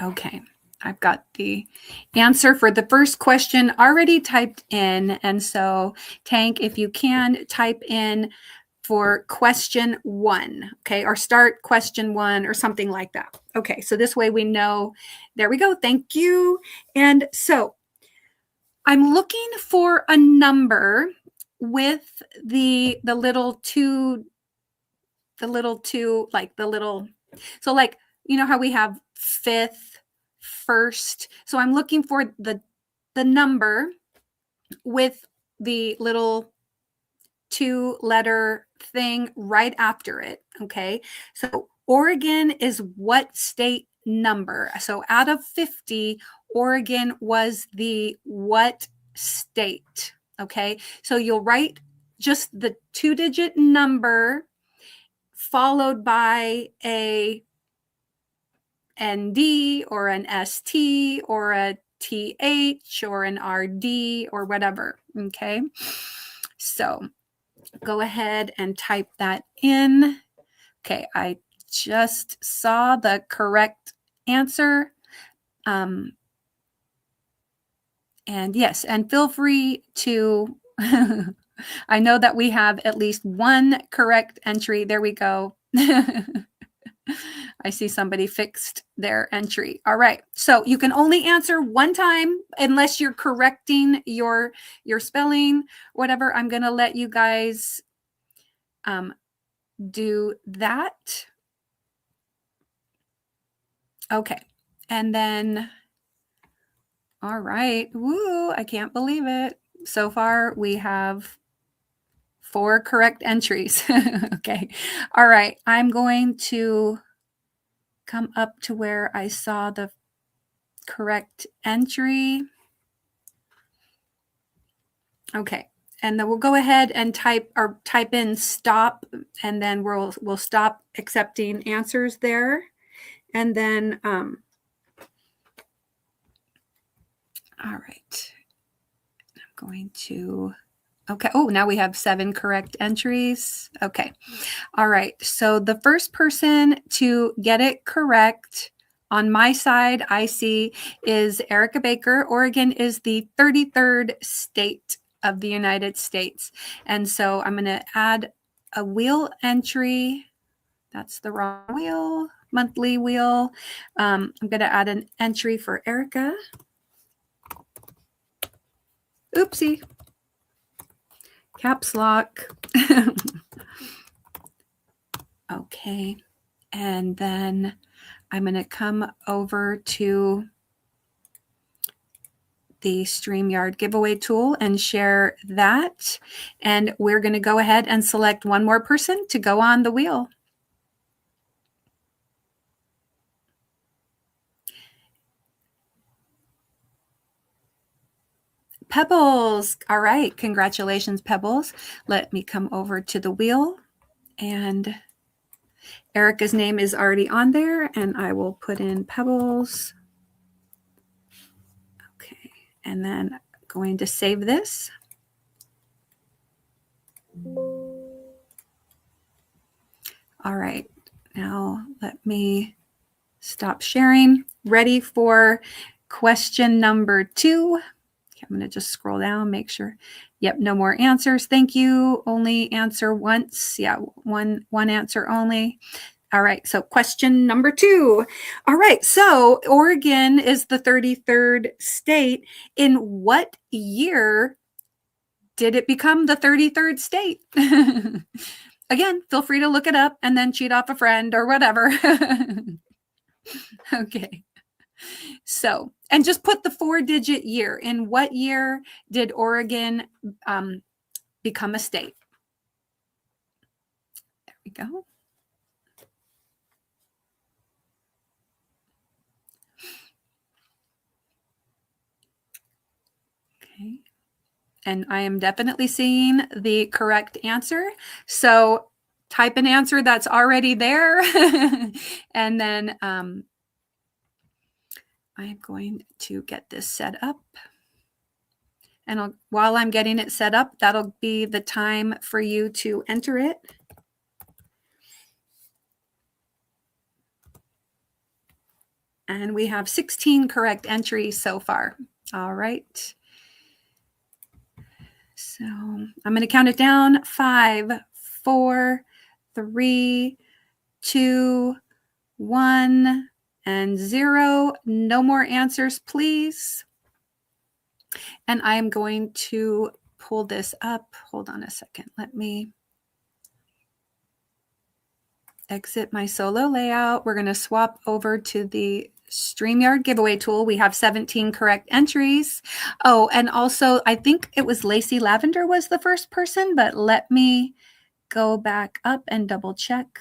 okay. I've got the answer for the first question already typed in. And so, Tank, if you can type in for question 1, okay, or start question 1 or something like that. Okay, so this way we know. There we go. Thank you. And so I'm looking for a number with the little two, like the little, so like, you know how we have fifth, first. So I'm looking for the number with the little 2-letter thing right after it. Okay. So Oregon is what state number? So out of 50, Oregon was the what state? Okay. So you'll write just the 2-digit number followed by a ND or an ST or a TH or an RD or whatever. Okay. So go ahead and type that in. Okay, I just saw the correct answer. And yes, and feel free to, I know that we have at least one correct entry. There we go. I see somebody fixed their entry. All right. So you can only answer one time unless you're correcting your spelling, whatever. I'm going to let you guys do that. Okay. And then, all right. Woo, I can't believe it. So far, we have 4 correct entries. Okay. All right. I'm going to come up to where I saw the correct entry. Okay. And then we'll go ahead and type in stop, and then we'll stop accepting answers there. And then, all right. I'm going to, okay. Oh, now we have 7 correct entries. Okay. All right. So the first person to get it correct on my side, I see, is Erica Baker. Oregon is the 33rd state of the United States. And so I'm going to add a wheel entry. That's the wrong wheel, monthly wheel. I'm going to add an entry for Erica. Oopsie. Caps lock. Okay. And then I'm going to come over to the StreamYard giveaway tool and share that. And we're going to go ahead and select one more person to go on the wheel. Pebbles. All right. Congratulations, Pebbles. Let me come over to the wheel, and Erica's name is already on there, and I will put in Pebbles. Okay. And then I'm going to save this. All right. Now let me stop sharing. Ready for question number 2. I'm going to just scroll down, make sure. Yep, no more answers. Thank you. Only answer once. Yeah, one answer only. All right, so question number 2. All right, so Oregon is the 33rd state. In what year did it become the 33rd state? Again, feel free to look it up and then cheat off a friend or whatever. Okay. So, and just put the 4-digit year. In what year did Oregon become a state? There we go. Okay. And I am definitely seeing the correct answer. So type an answer that's already there. And then I'm going to get this set up. And while I'm getting it set up, that'll be the time for you to enter it. And we have 16 correct entries so far. All right. So I'm going to count it down. 5, 4, 3, 2, 1, and 0. No more answers, please. And I'm going to pull this up. Hold on a second. Let me exit my solo layout. We're going to swap over to the StreamYard giveaway tool. We have 17 correct entries. Oh, and also I think it was Lacey Lavender was the first person, but let me go back up and double check.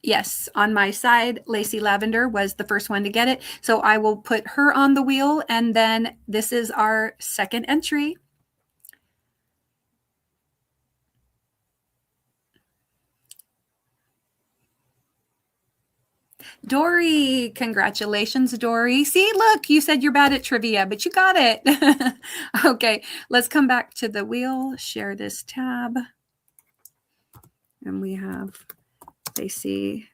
Yes, on my side, Lacey Lavender was the first one to get it. So I will put her on the wheel, and then this is our second entry. Dory, congratulations, Dory. See, look, you said you're bad at trivia, but you got it. Okay, let's come back to the wheel, share this tab. And we have Lacey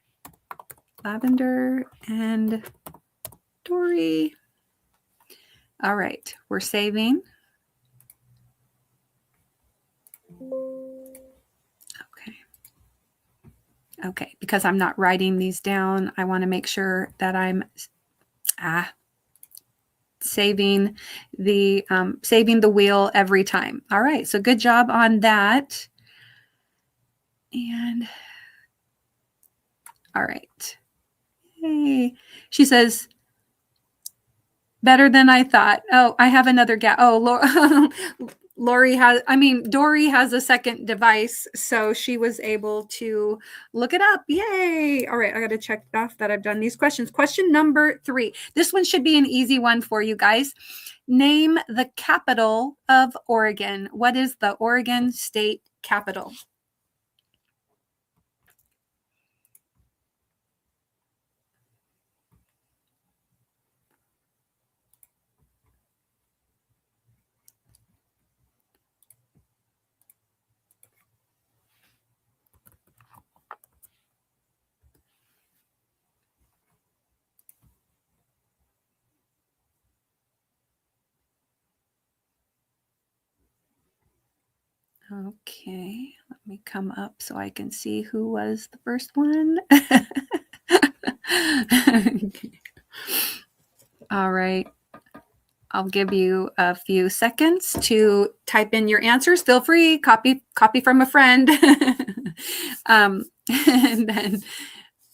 Lavender and Dory. All right, we're saving. Okay, because I'm not writing these down, I want to make sure that I'm saving the wheel every time. All right, so good job on that. And all right. Hey, she says, better than I thought. Oh, I have another gap. Oh, Dory has a second device, so she was able to look it up. Yay. All right, I got to check off that I've done these questions. Question number 3. This one should be an easy one for you guys. Name the capital of Oregon. What is the Oregon state capital? Okay, let me come up so I can see who was the first one. All right. I'll give you a few seconds to type in your answers. Feel free, copy from a friend. And then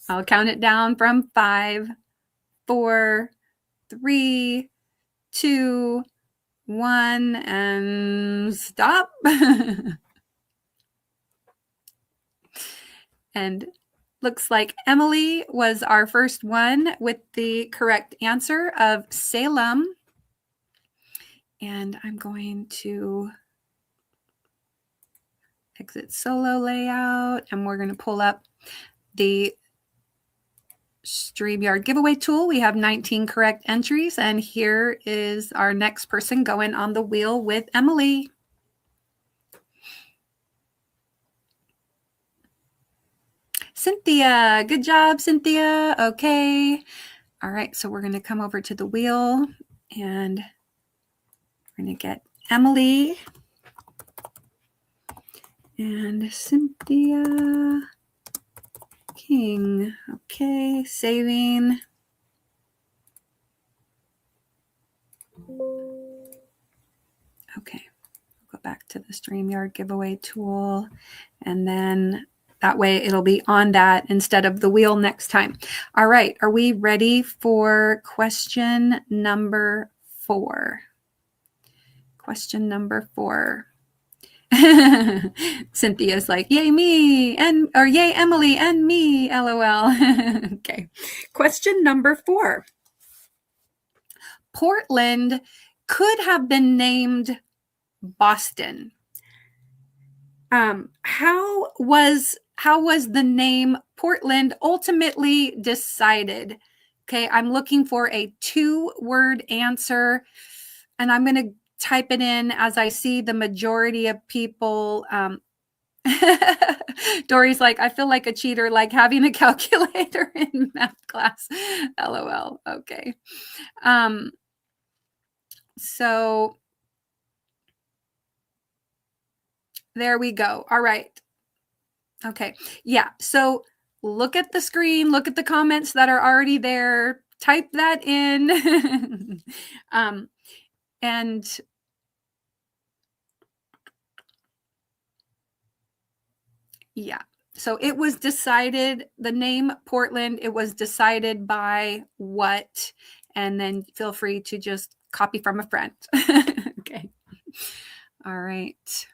I'll count it down from 5, 4, 3, 2, 1, and stop. And looks like Emily was our first one with the correct answer of Salem. And I'm going to exit solo layout, and we're going to pull up the StreamYard giveaway tool. We have 19 correct entries, and here is our next person going on the wheel with Emily. Cynthia, good job, Cynthia. Okay. All right, so we're going to come over to the wheel, and we're going to get Emily and Cynthia King. Okay, saving. Okay, go back to the StreamYard giveaway tool, and then that way it'll be on that instead of the wheel next time. All right, are we ready for question number 4? Question number 4. Cynthia's like, yay me, or yay Emily and me, LOL. Okay, question number 4. Portland could have been named Boston. How was the name Portland ultimately decided? Okay, I'm looking for a 2-word answer, and I'm going to type it in as I see the majority of people. Dory's like, I feel like a cheater, like having a calculator in math class. LOL. Okay. So there we go. All right. Okay. Yeah. So look at the screen, look at the comments that are already there. type that in. And yeah, so it was decided, the name Portland, it was decided by what? And then feel free to just copy from a friend. Okay. All right.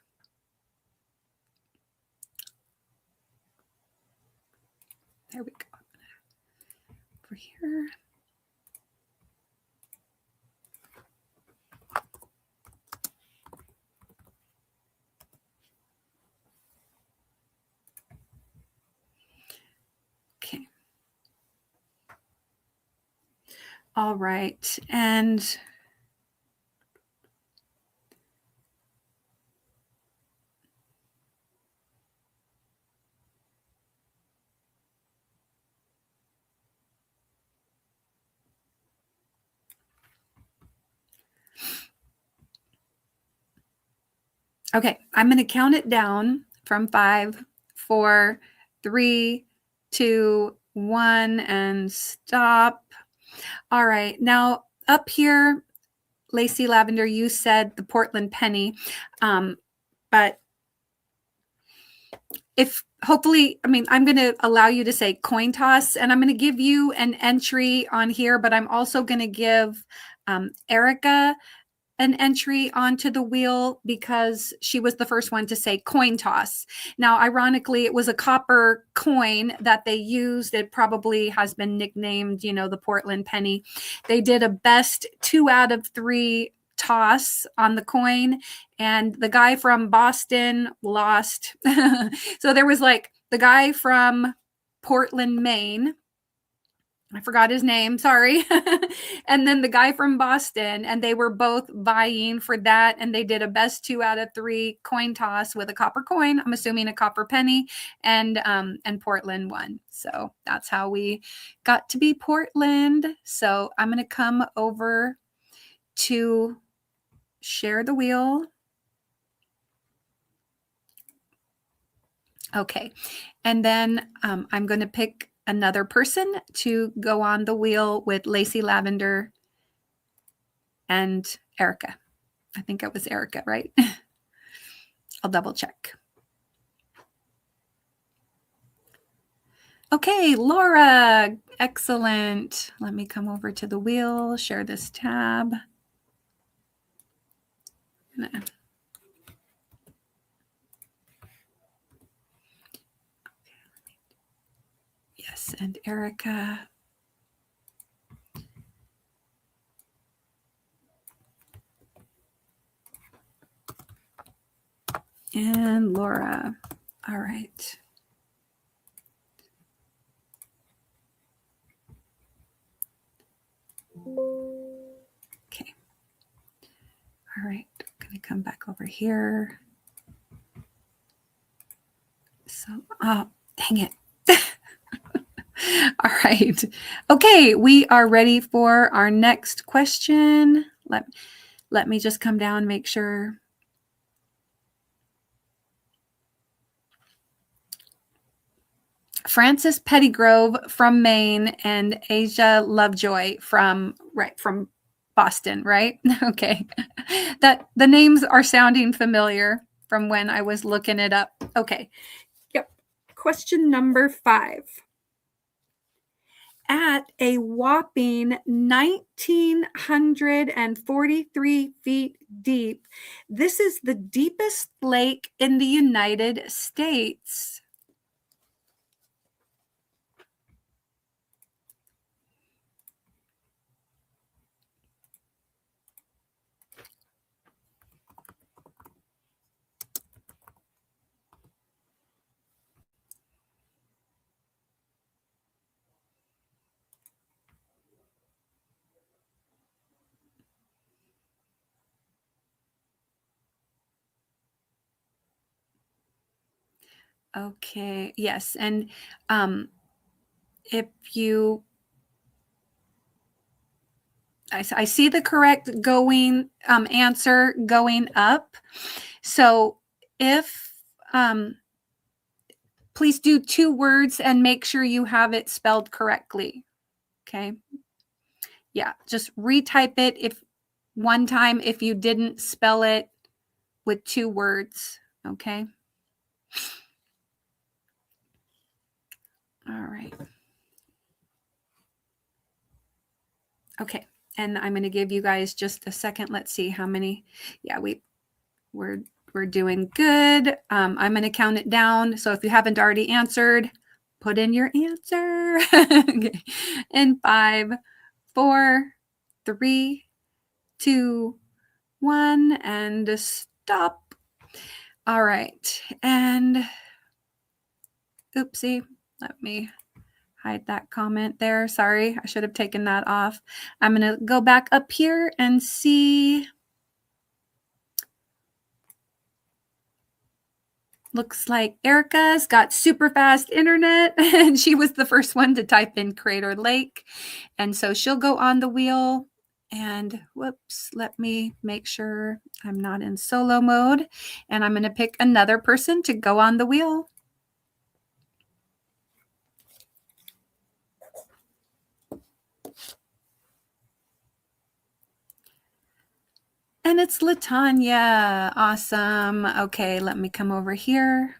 There we go. Over here. Okay. All right. And okay, I'm going to count it down from 5, 4, 3, 2, 1, and stop. All right. Now up here, Lacey Lavender, you said the Portland penny. But if hopefully, I mean, I'm going to allow you to say coin toss, and I'm going to give you an entry on here, but I'm also going to give Erica an entry onto the wheel because she was the first one to say coin toss. Now, ironically, it was a copper coin that they used. It probably has been nicknamed, the Portland penny. They did a best 2 out of 3 toss on the coin, and the guy from Boston lost. So there was like the guy from Portland, Maine. I forgot his name, sorry. And then the guy from Boston, and they were both vying for that. And they did a best 2 out of 3 coin toss with a copper coin, I'm assuming a copper penny, and Portland won. So that's how we got to be Portland. So I'm going to come over to share the wheel. Okay. And then I'm going to pick another person to go on the wheel with Lacey Lavender and Erica. I think it was Erica, right? I'll double check. Okay, Laura, excellent. Let me come over to the wheel, share this tab. Yes, and Erica. And Laura. All right. Okay. All right. I'm going to come back over here. So, oh, dang it. All right. Okay, we are ready for our next question. Let me just come down, make sure. Frances Pettygrove from Maine and Asia Lovejoy from Boston, right? Okay. That the names are sounding familiar from when I was looking it up. Okay. Yep. Question number 5. At a whopping 1,943 feet deep, this is the deepest lake in the United States. Okay, yes. And if you, I see the correct going answer going up. So if, please do 2 words and make sure you have it spelled correctly. Okay. Yeah, just retype it one time if you didn't spell it with 2 words, okay? All right. Okay, and I'm going to give you guys just a second. Let's see how many. Yeah, we're doing good. I'm going to count it down. So if you haven't already answered, put in your answer. Okay. In 5, 4, 3, 2, 1, and stop. All right, and oopsie, let me hide that comment there. Sorry, I should have taken that off. I'm going to go back up here and see. Looks like Erica's got super fast internet, and she was the first one to type in Crater Lake. And so she'll go on the wheel. And whoops, let me make sure I'm not in solo mode. And I'm going to pick another person to go on the wheel. And it's Latanya. Awesome. Okay, let me come over here.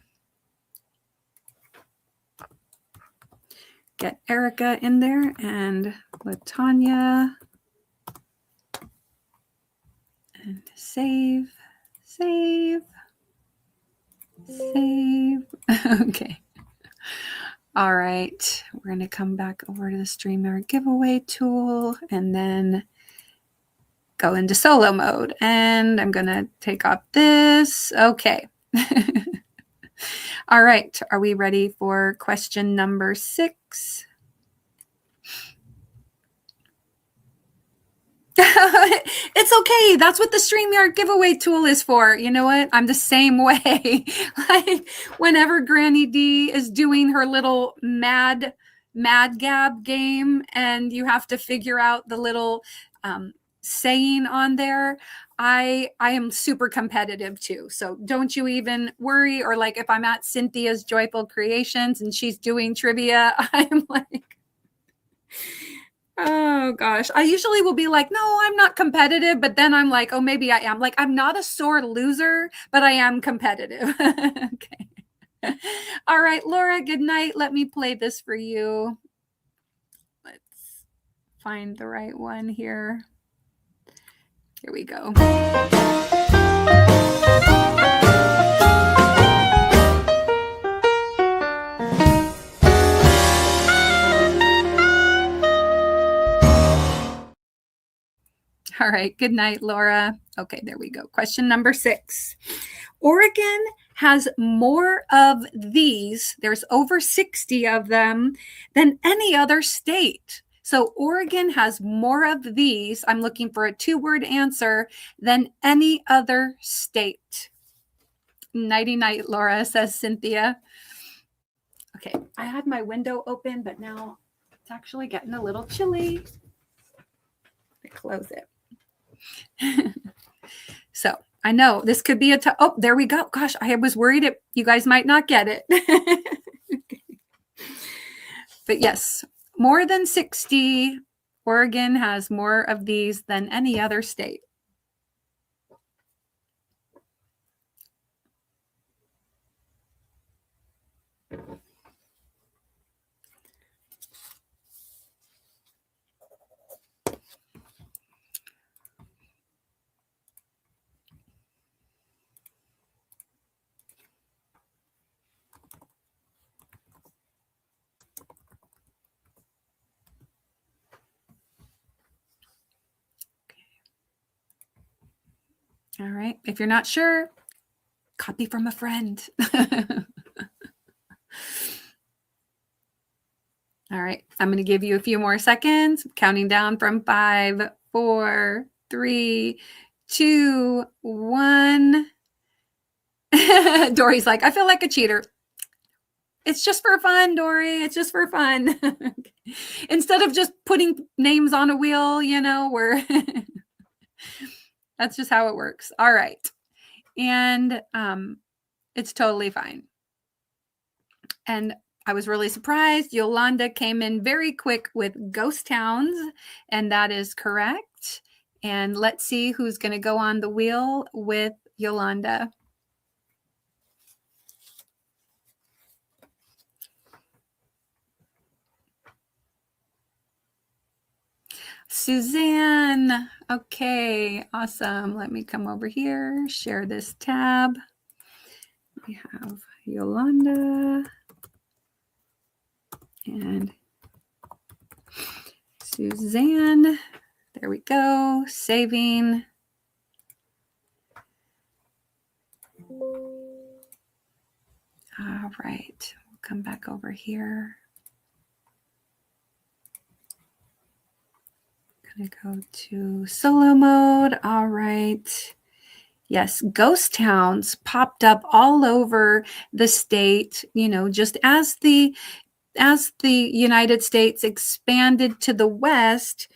Get Erica in there and Latanya. And save. Okay. All right. We're going to come back over to the StreamYard giveaway tool and then go into solo mode. And I'm going to take off this. Okay. All right. Are we ready for question number 6? It's okay. That's what the StreamYard giveaway tool is for. You know what? I'm the same way. Like whenever Granny D is doing her little mad gab game and you have to figure out the little saying on there, I am super competitive too. So don't you even worry. Or like if I'm at Cynthia's Joyful Creations and she's doing trivia, I'm like, oh gosh. I usually will be like, no, I'm not competitive. But then I'm like, oh, maybe I am. Like, I'm not a sore loser, but I am competitive. Okay. All right, Laura, good night. Let me play this for you. Let's find the right one here. Here we go. All right. Good night, Laura. Okay, there we go. Question number 6. Oregon has more of these, there's over 60 of them, than any other state. So Oregon has more of these, I'm looking for a 2-word answer, than any other state. Nighty night, Laura, says Cynthia. Okay, I had my window open, but now it's actually getting a little chilly. Close it. So I know this could be oh, there we go. Gosh, I was worried you guys might not get it. Okay. But yes, more than 60. Oregon has more of these than any other state. All right. If you're not sure, copy from a friend. All right. I'm going to give you a few more seconds, counting down from 5, 4, 3, 2, 1. Dory's like, I feel like a cheater. It's just for fun, Dory. It's just for fun. Instead of just putting names on a wheel, we're that's just how it works. All right. And it's totally fine. And I was really surprised. Yolanda came in very quick with ghost towns, and that is correct. And let's see who's going to go on the wheel with Yolanda. Suzanne. Okay, awesome. Let me come over here, share this tab. We have Yolanda and Suzanne. There we go. Saving. All right. We'll come back over here. Gonna go to solo mode. All right. Yes, ghost towns popped up all over the state, just as the United States expanded to the west,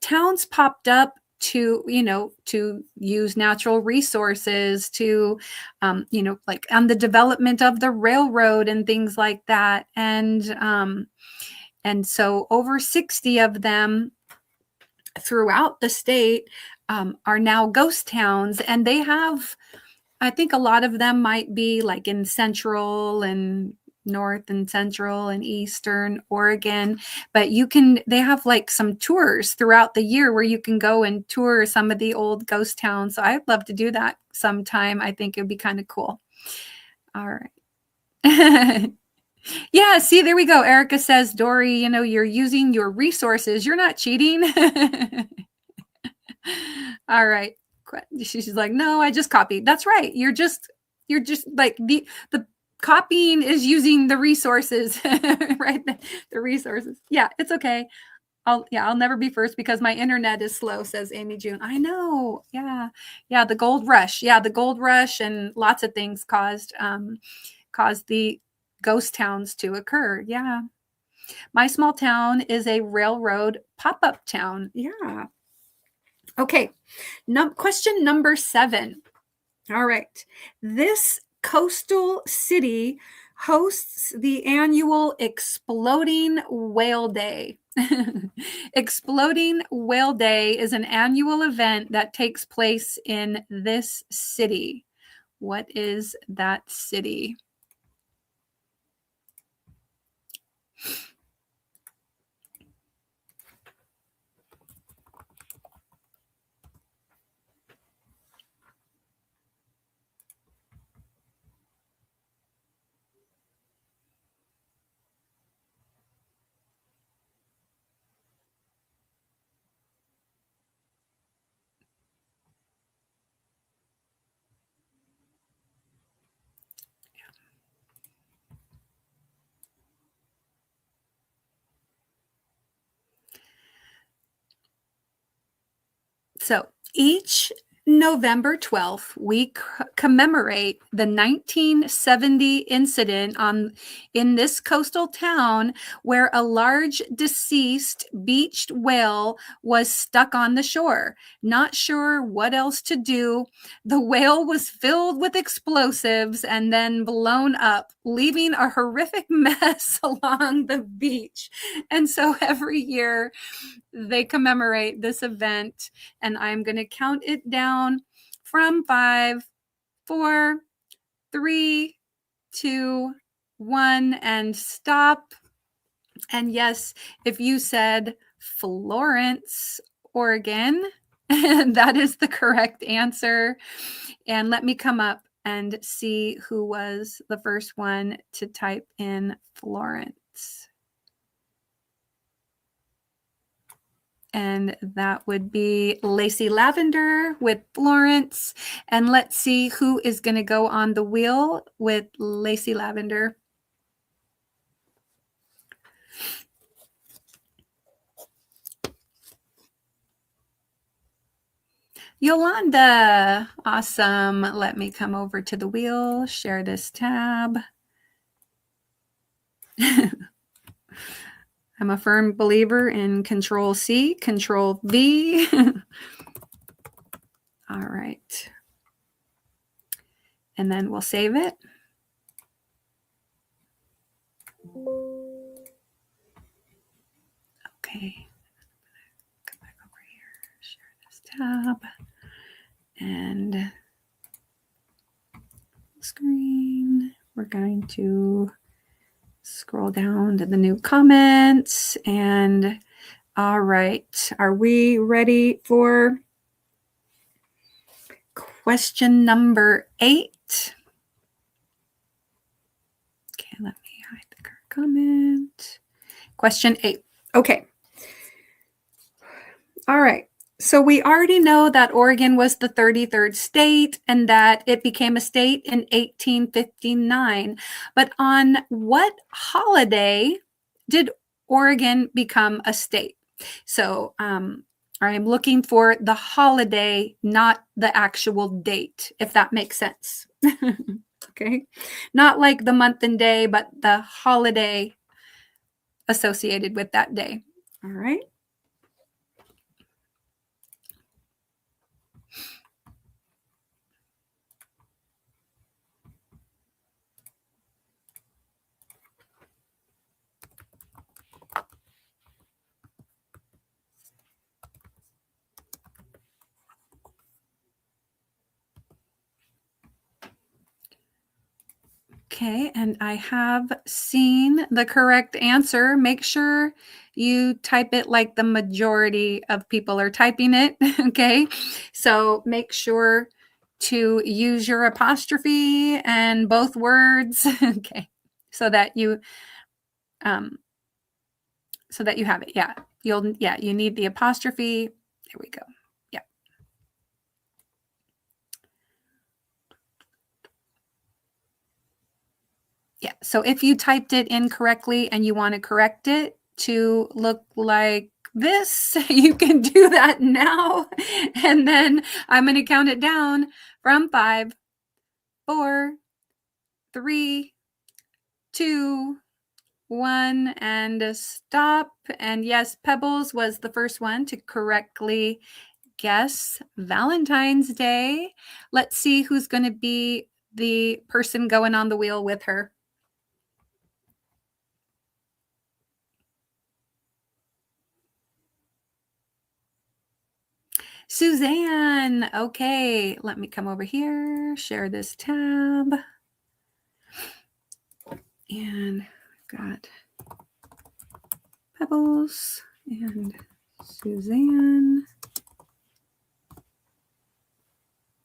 towns popped up to use natural resources, to like on the development of the railroad and things like that. And so over 60 of them throughout the state are now ghost towns, and they have, I think a lot of them might be like in central and north and central and eastern Oregon, but they have like some tours throughout the year where you can go and tour some of the old ghost towns. So I'd love to do that sometime. I think it'd be kind of cool. All right. Yeah, see, there we go. Erica says, Dory, you're using your resources. You're not cheating. All right. She's like, no, I just copied. That's right. You're just like the copying is using the resources, right? The resources. Yeah, it's okay. I'll never be first because my internet is slow, says Amy June. I know. Yeah. Yeah. The gold rush. Yeah. The gold rush and lots of things caused the ghost towns to occur. Yeah. My small town is a railroad pop-up town. Yeah. Okay. Question number 7. All right. This coastal city hosts the annual Exploding Whale Day. Exploding Whale Day is an annual event that takes place in this city. What is that city? So each November 12th, we commemorate the 1970 incident in this coastal town where a large deceased beached whale was stuck on the shore. Not sure what else to do. The whale was filled with explosives and then blown up, leaving a horrific mess along the beach. And so every year they commemorate this event, and I'm going to count it down from 5, 4, 3, 2, 1, and stop. And yes, if you said Florence, Oregon, that is the correct answer. And let me come up and see who was the first one to type in Florence. And that would be Lacey Lavender with Florence. And let's see who is going to go on the wheel with Lacey Lavender. Yolanda. Awesome. Let me come over to the wheel, share this tab. I'm a firm believer in Control C, Control V. All right. And then we'll save it. Okay. Come back over here, share this tab, and screen. We're going to scroll down to the new comments. And all right, are we ready for question number 8? Okay, let me hide the current comment. Question 8. Okay. All right. So we already know that Oregon was the 33rd state and that it became a state in 1859. But on what holiday did Oregon become a state? So I'm looking for the holiday, not the actual date, if that makes sense. Okay. Not like the month and day, but the holiday associated with that day. All right. Okay, and I have seen the correct answer. Make sure you type it like the majority of people are typing it, okay? So make sure to use your apostrophe and both words, okay, so that you have it. Yeah, you need the apostrophe. There we go. Yeah. Yeah, so if you typed it incorrectly and you want to correct it to look like this, you can do that now. And then I'm going to count it down from 5, 4, 3, 2, 1, and stop. And yes, Pebbles was the first one to correctly guess Valentine's Day. Let's see who's going to be the person going on the wheel with her. Suzanne. Okay, let me come over here, share this tab. And I've got Pebbles and Suzanne.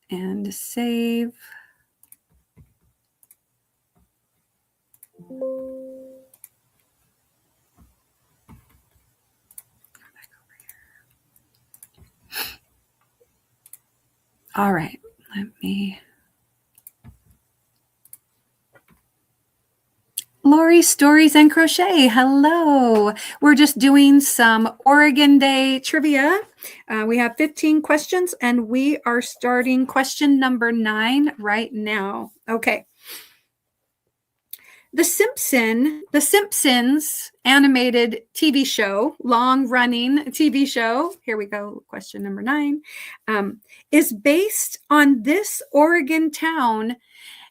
And save. All right, let me. Lori, Stories and Crochet. Hello. We're just doing some Oregon Day trivia. We have 15 questions and we are starting question number 9 right now. Okay. The Simpsons animated TV show, long-running TV show, here we go, question number 9, is based on this Oregon town,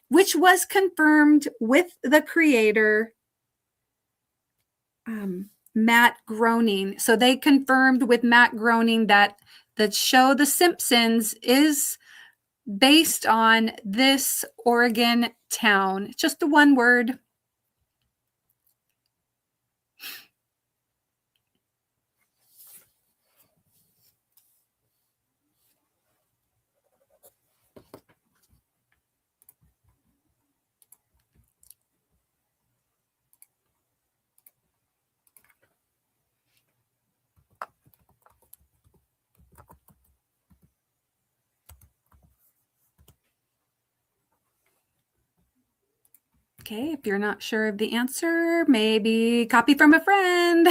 which was confirmed with the creator, Matt Groening. So they confirmed with Matt Groening that the show The Simpsons is based on this Oregon town. Just the one word. Okay, if you're not sure of the answer, maybe copy from a friend.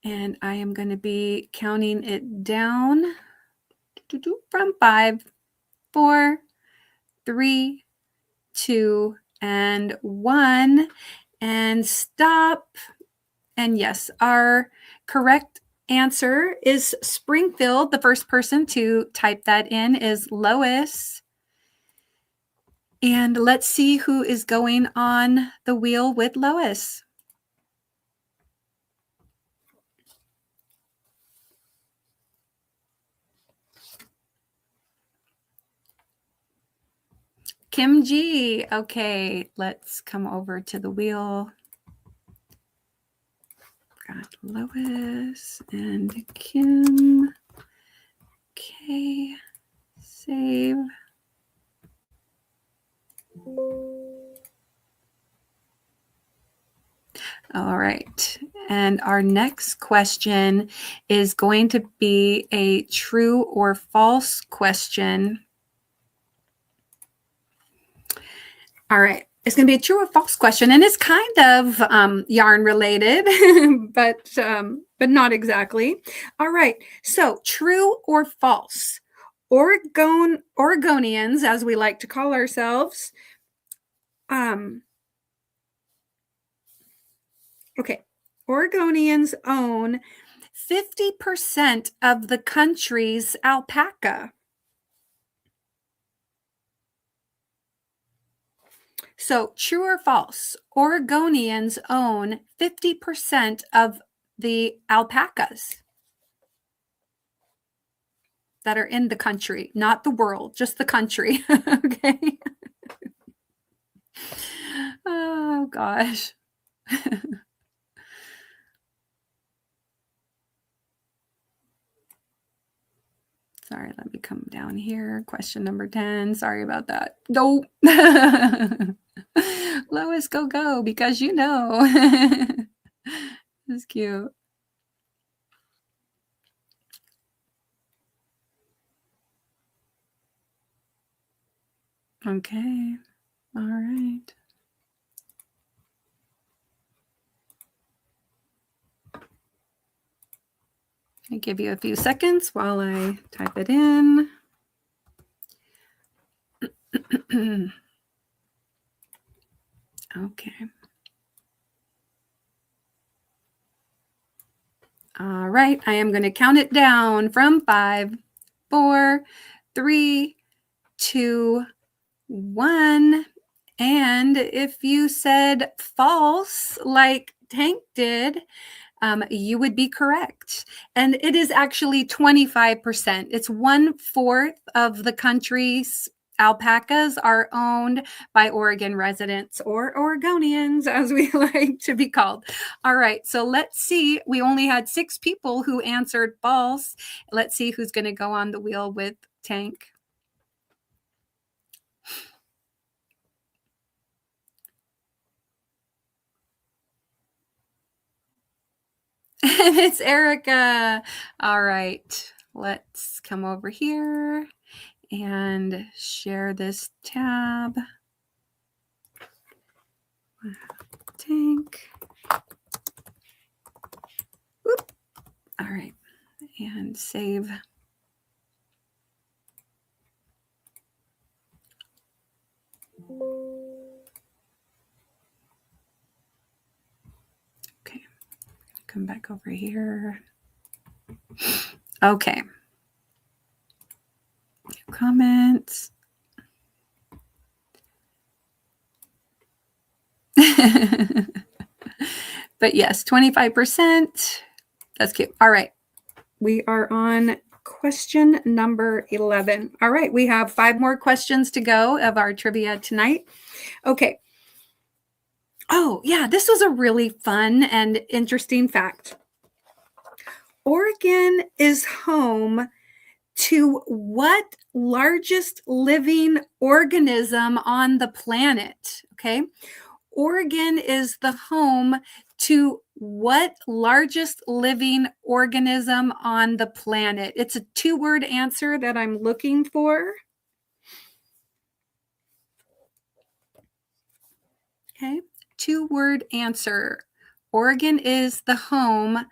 And I am going to be counting it down from 5, 4, 3, 2, and 1. And stop. And yes, our correct answer is Springfield. The first person to type that in is Lois. And let's see who is going on the wheel with Lois. Kim G. Okay, let's come over to the wheel. Got Lois and Kim. Okay, save. All right. And our next question is going to be a true or false question. All right. It's going to be a true or false question, and it's kind of yarn related, but not exactly. All right. So, true or false? Oregonians, as we like to call ourselves. Okay. Oregonians own 50% of the country's alpaca. So, true or false? Oregonians own 50% of the alpacas that are in the country, not the world, just the country. Okay. Oh, gosh. Sorry, let me come down here. Question number 10. Sorry about that. Nope. Lois, go, because you know. This is cute. Okay. All right. I give you a few seconds while I type it in. Okay. All right. I am going to count it down from 5, 4, 3, 2, 1. And if you said false, like Tank did, you would be correct. And it is actually 25%. It's 1/4 of the country's alpacas are owned by Oregon residents, or Oregonians, as we like to be called. All right, so let's see. We only had 6 people who answered false. Let's see who's going to go on the wheel with Tank. It's Erica. All right, let's come over here and share this tab. Tank. Whoop. All right, and save. Okay, come back over here. Okay. Comments. But yes, 25%. That's cute. All right. We are on question number 11. All right. We have 5 more questions to go of our trivia tonight. Okay. Oh, yeah. This was a really fun and interesting fact. Oregon is home to what largest living organism on the planet? Okay. Oregon is the home to what largest living organism on the planet? It's a 2-word answer that I'm looking for. Okay. 2-word answer. Oregon is the home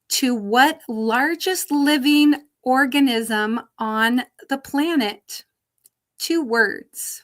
to what largest living organism on the planet? 2 words.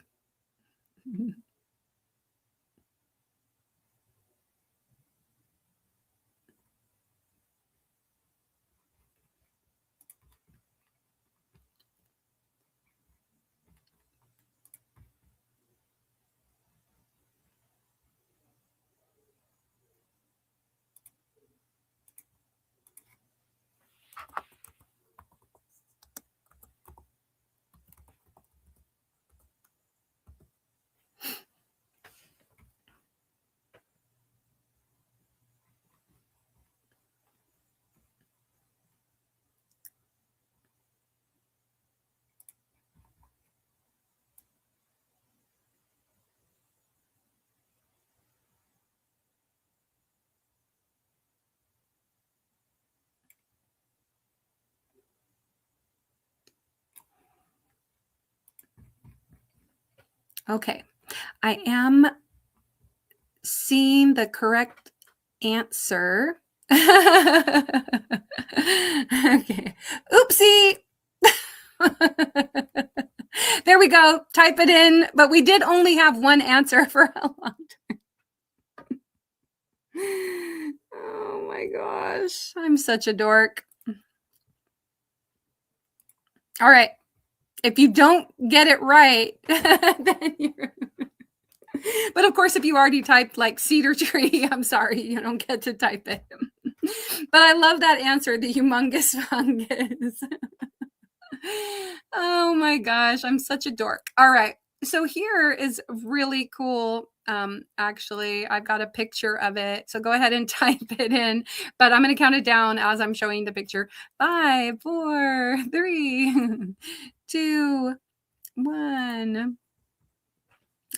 Okay. I am seeing the correct answer. Okay. Oopsie. There we go. Type it in. But we did only have one answer for a long time. Oh my gosh. I'm such a dork. All right. If you don't get it right, then you're. But of course, if you already typed like cedar tree, I'm sorry, you don't get to type it. But I love that answer, the humongous fungus. Oh my gosh, I'm such a dork. All right. So here is really cool. Actually, I've got a picture of it. So go ahead and type it in. But I'm going to count it down as I'm showing the picture. 5, 4, 3, 2, 1.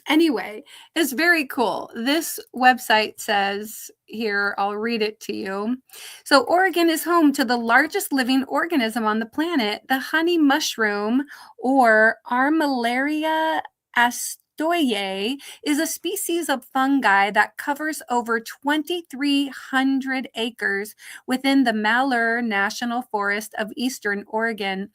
Anyway, it's very cool. This website says here, I'll read it to you. So, Oregon is home to the largest living organism on the planet, the honey mushroom, or Armillaria astoye, is a species of fungi that covers over 2,300 acres within the Malheur National Forest of Eastern Oregon.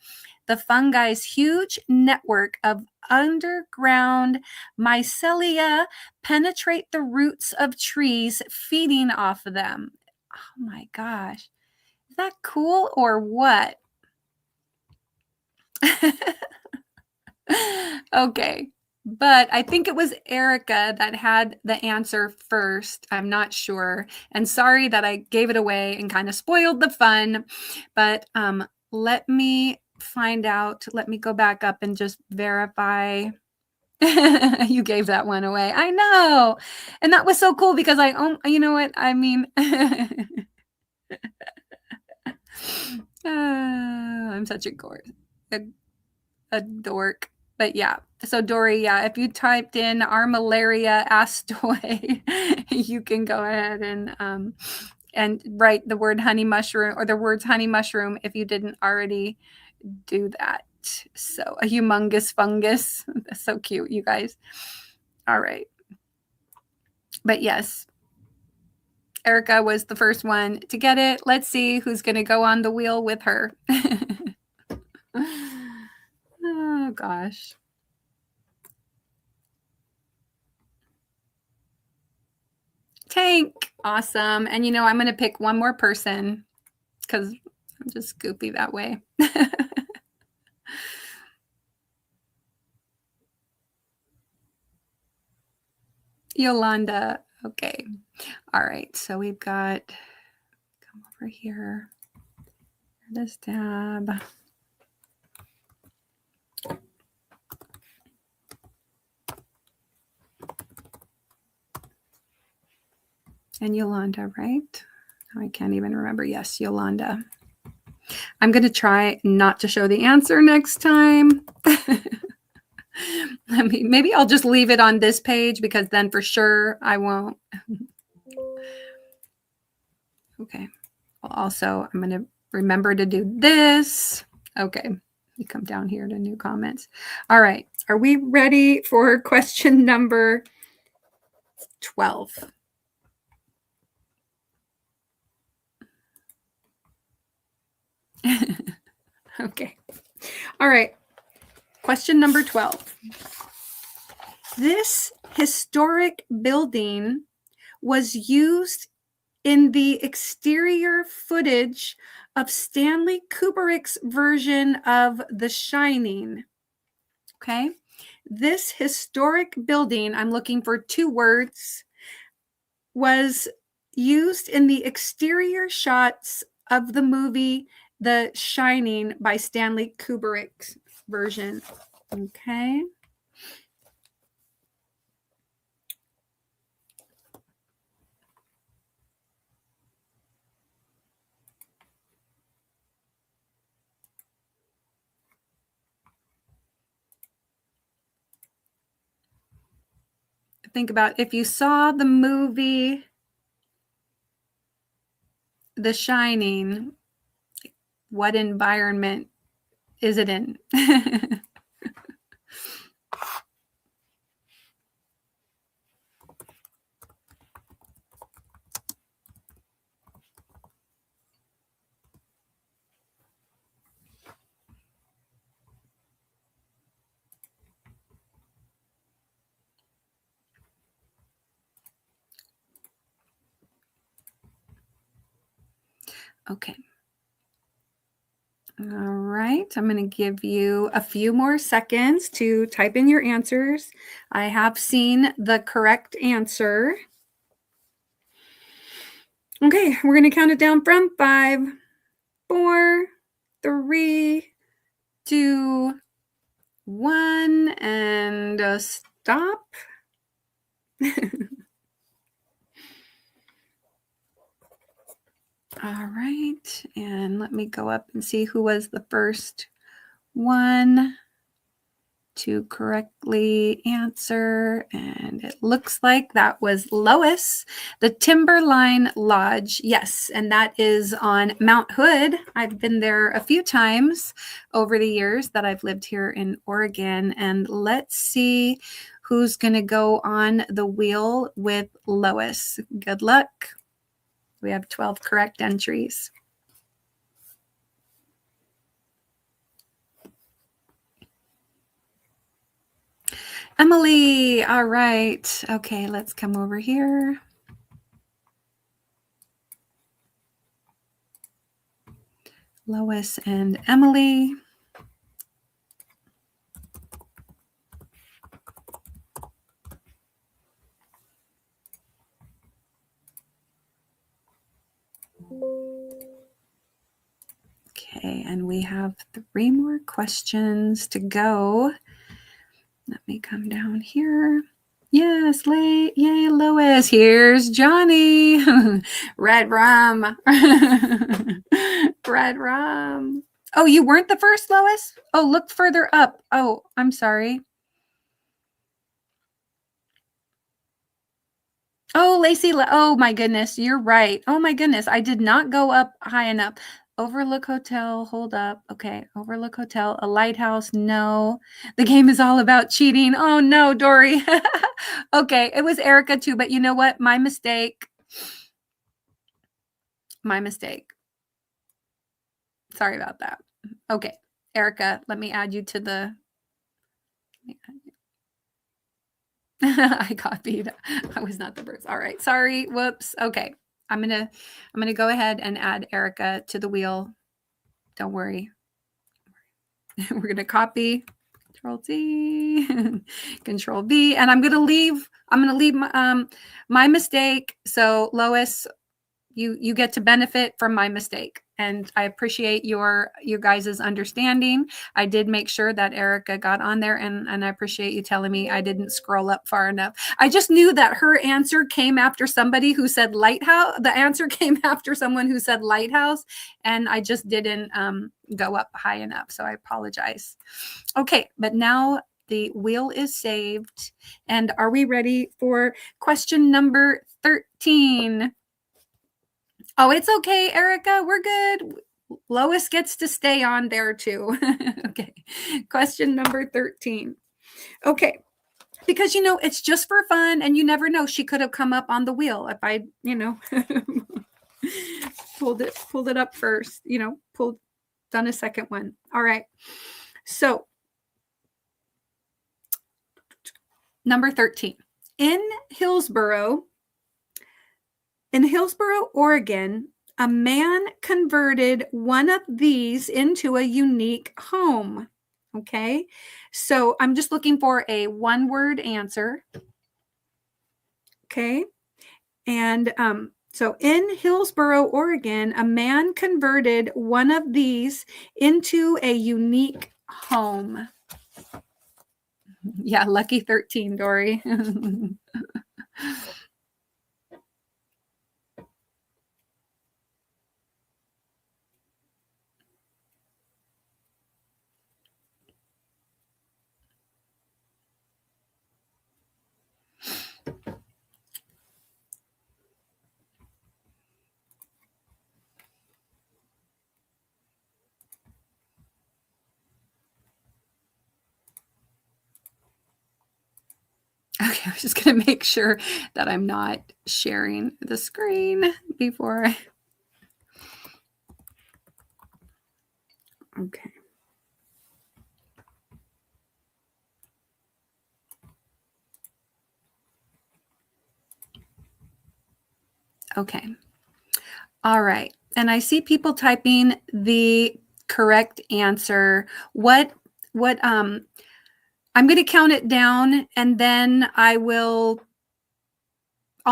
The fungi's huge network of underground mycelia penetrate the roots of trees, feeding off of them. Oh my gosh. Is that cool or what? Okay. But I think it was Erica that had the answer first. I'm not sure. And sorry that I gave it away and kind of spoiled the fun. But let me find out. Let me go back up and just verify. You gave that one away. I know. And that was so cool because you know what? I mean, I'm such a dork. But yeah. So Dory, yeah, if you typed in Armillaria astoy, you can go ahead and write the word honey mushroom or the words honey mushroom if you didn't already do that. So a humongous fungus. That's so cute, you guys. All right. But yes, Erica was the first one to get it. Let's see who's going to go on the wheel with her. Oh, gosh. Tank. Awesome. And you know, I'm going to pick one more person because I'm just goofy that way. Yolanda. Okay. All right. So we've got, come over here. This tab. And Yolanda, right? I can't even remember. Yes, Yolanda. I'm going to try not to show the answer next time. Maybe I'll just leave it on this page because then for sure I won't. Okay. Well, also, I'm going to remember to do this. Okay. You come down here to new comments. All right. Are we ready for question number 12? Okay. All right. Question number 12. This historic building was used in the exterior footage of Stanley Kubrick's version of The Shining. Okay. This historic building, I'm looking for 2 words, was used in the exterior shots of the movie The Shining by Stanley Kubrick's version. Okay. Think about if you saw the movie The Shining, what environment is it in? Okay. All right, I'm going to give you a few more seconds to type in your answers. I have seen the correct answer. Okay, we're going to count it down from 5, 4, 3, 2, 1, and stop. All right, and let me go up and see who was the first one to correctly answer, and it looks like that was Lois. The Timberline Lodge, yes, and that is on Mount Hood. I've been there a few times over the years that I've lived here in Oregon, and let's see who's going to go on the wheel with Lois. Good luck. We have 12 correct entries. Emily, all right. Okay, let's come over here. Lois and Emily. Okay, and we have 3 more questions to go. Let me come down here. Yes, yay, Lois. Here's Johnny. Red rum. Red rum. Oh, you weren't the first, Lois? Oh, look further up. Oh, I'm sorry. Oh, Lacey. Oh, my goodness. You're right. Oh, my goodness. I did not go up high enough. Overlook Hotel. Hold up. Okay. Overlook Hotel. A lighthouse. No. The game is all about cheating. Oh, no, Dory. Okay. It was Erica, too. But you know what? My mistake. My mistake. Sorry about that. Okay. Erica, let me add you to the. I copied. I was not the first. All right. Sorry. Whoops. Okay. I'm gonna go ahead and add Erica to the wheel. Don't worry. We're gonna copy, Control C, Control V, and I'm gonna leave my mistake. So Lois, you get to benefit from my mistake. And I appreciate your guys' understanding. I did make sure that Erica got on there, and I appreciate you telling me I didn't scroll up far enough. I just knew that her answer came after somebody who said lighthouse. The answer came after someone who said lighthouse, and I just didn't go up high enough. So I apologize. Okay, but now the wheel is saved. And are we ready for question number 13? Oh, it's okay, Erica. We're good. Lois gets to stay on there too. Okay. Question number 13. Okay. Because, it's just for fun, and you never know. She could have come up on the wheel if I, pulled it up first, done a second one. All right. So, number 13. In Hillsboro, Oregon, a man converted one of these into a unique home. Okay, so I'm just looking for a one-word answer. Okay, and so in Hillsboro, Oregon, a man converted one of these into a unique home. Yeah, lucky 13, Dory. Okay, I was just going to make sure that I'm not sharing the screen before I... Okay. Okay. All right. and I see people typing the correct answer. I'm going to count it down, and then I'll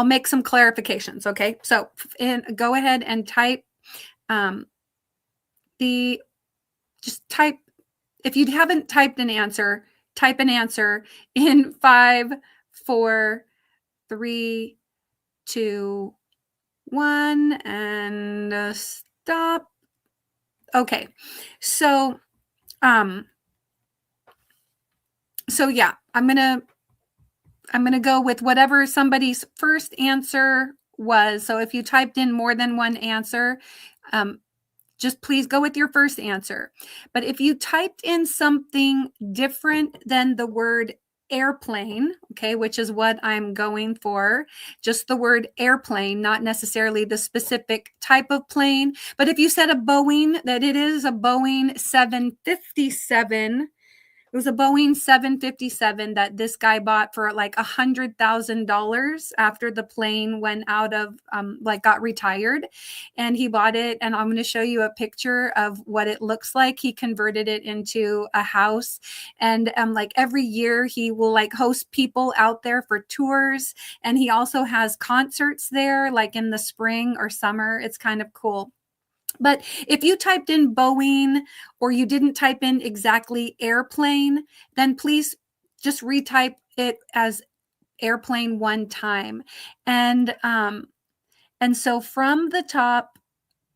make some clarifications. Okay. So go ahead and type just type, if you haven't typed an answer, type an answer in 5, 4, 3, 2, 1, and stop. Okay. So yeah, I'm gonna go with whatever somebody's first answer was. So if you typed in more than one answer, just please go with your first answer. But if you typed in something different than the word airplane, okay, which is what I'm going for, just the word airplane, not necessarily the specific type of plane. But if you said a Boeing, that it is a Boeing 757, it was a Boeing 757 that this guy bought for like $100,000 after the plane went out of, got retired. And he bought it. And I'm going to show you a picture of what it looks like. He converted it into a house. And like every year he will like host people out there for tours. And he also has concerts there, like in the spring or summer. It's kind of cool. But if you typed in Boeing or you didn't type in exactly airplane, then please just retype it as airplane one time. And so from the top,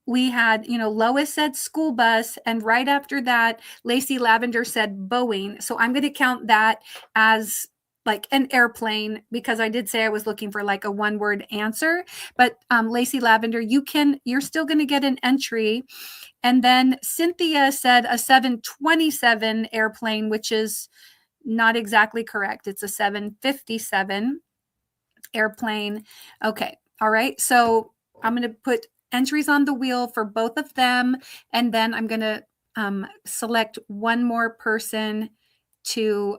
we had, Lois said school bus, and right after that, Lacey Lavender said Boeing. So I'm going to count that as like an airplane, because I did say I was looking for like a one-word answer. But Lacey Lavender, you're still going to get an entry. And then Cynthia said a 727 airplane, which is not exactly correct. It's a 757 airplane. Okay. All right. So I'm going to put entries on the wheel for both of them. And then I'm going to select one more person to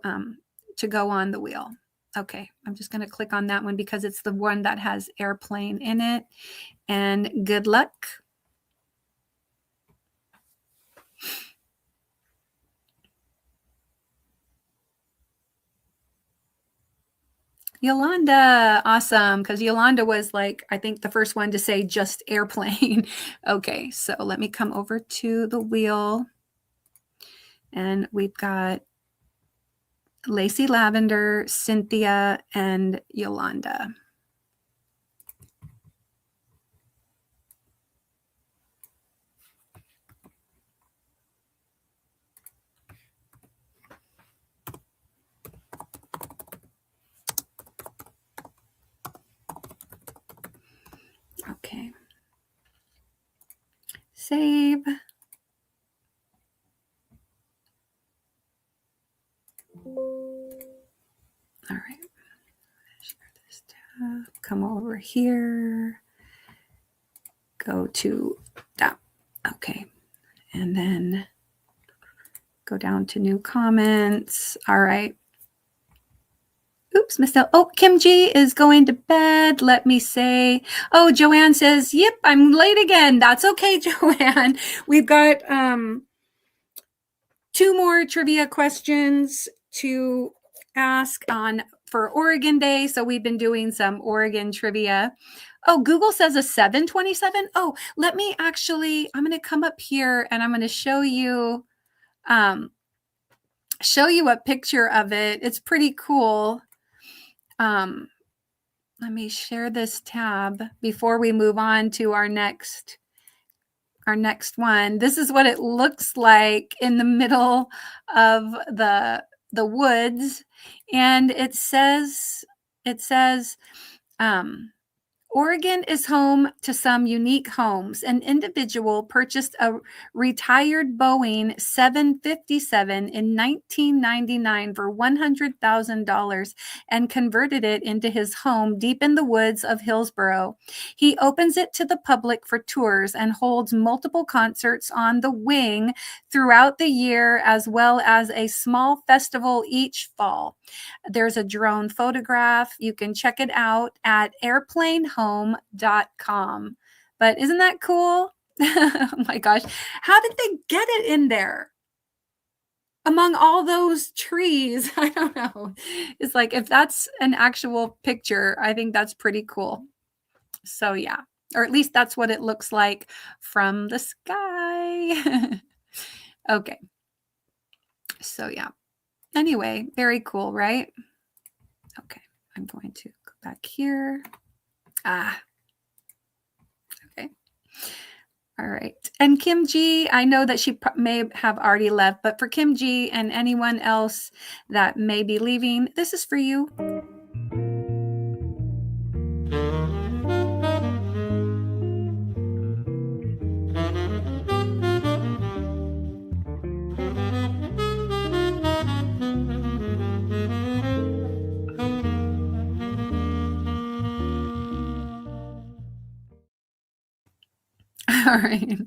go on the wheel. Okay, I'm just going to click on that one because it's the one that has airplane in it. And good luck. Yolanda, awesome, because Yolanda was like, I think the first one to say just airplane. Okay, so let me come over to the wheel. And we've got Lacey Lavender, Cynthia, and Yolanda. Okay. Save. All right. Share this tab. Come over here. Go to that. Okay. And then go down to new comments. All right. Oops, missed out. Oh, Kim G is going to bed. Let me say, oh, Joanne says, yep, I'm late again. That's okay, Joanne. We've got 2 more trivia questions to ask for Oregon Day. So we've been doing some Oregon trivia. Oh, Google says a 727. Oh, I'm going to come up here and I'm going to show you a picture of it. It's pretty cool. Let me share this tab before we move on to our next one. This is what it looks like in the middle of the woods. And it says, Oregon is home to some unique homes. An individual purchased a retired Boeing 757 in 1999 for $100,000 and converted it into his home deep in the woods of Hillsboro. He opens it to the public for tours and holds multiple concerts on the wing throughout the year, as well as a small festival each fall. There's a drone photograph. You can check it out at airplanehome.com. But isn't that cool? Oh my gosh. How did they get it in there? Among all those trees? I don't know. It's like, if that's an actual picture, I think that's pretty cool. So yeah, or at least that's what it looks like from the sky. Okay. So yeah. Anyway, very cool, right? Okay. I'm going to go back here. Okay. All right. And Kim G, I know that she may have already left, but for Kim G and anyone else that may be leaving, this is for you. All right.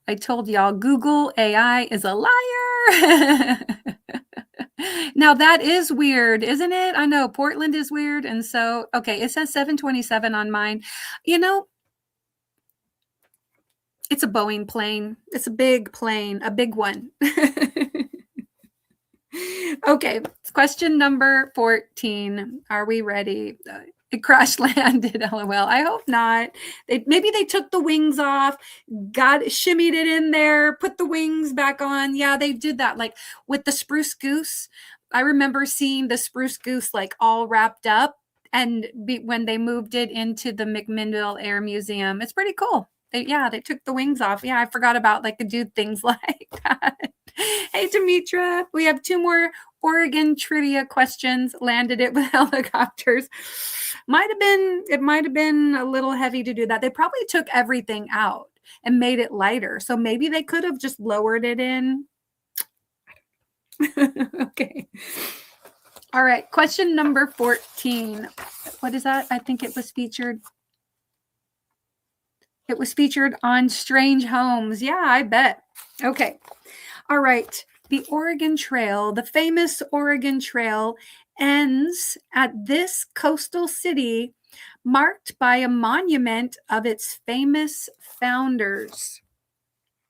I told y'all Google AI is a liar. Now that is weird, isn't it? I know Portland is weird. And so, okay, it says 727 on mine. You know, it's a Boeing plane. It's a big plane, a big one. Okay, question number 14. Are we ready? It crash landed, LOL. I hope not. Maybe they took the wings off, shimmied it in there, put the wings back on. Yeah, they did that. Like with the spruce goose. I remember seeing the spruce goose like all wrapped up, and when they moved it into the McMinnville Air Museum. It's pretty cool. They took the wings off. Yeah, I forgot about like to do things like that. Hey, Demetra, we have 2 more Oregon trivia questions. Landed it with helicopters. It might have been a little heavy to do that. They probably took everything out and made it lighter. So maybe they could have just lowered it in. Okay. All right. Question number 14. What is that? I think it was featured. It was featured on Strange Homes. Yeah, I bet. Okay. All right. The Oregon Trail, the famous Oregon Trail, ends at this coastal city marked by a monument of its famous founders.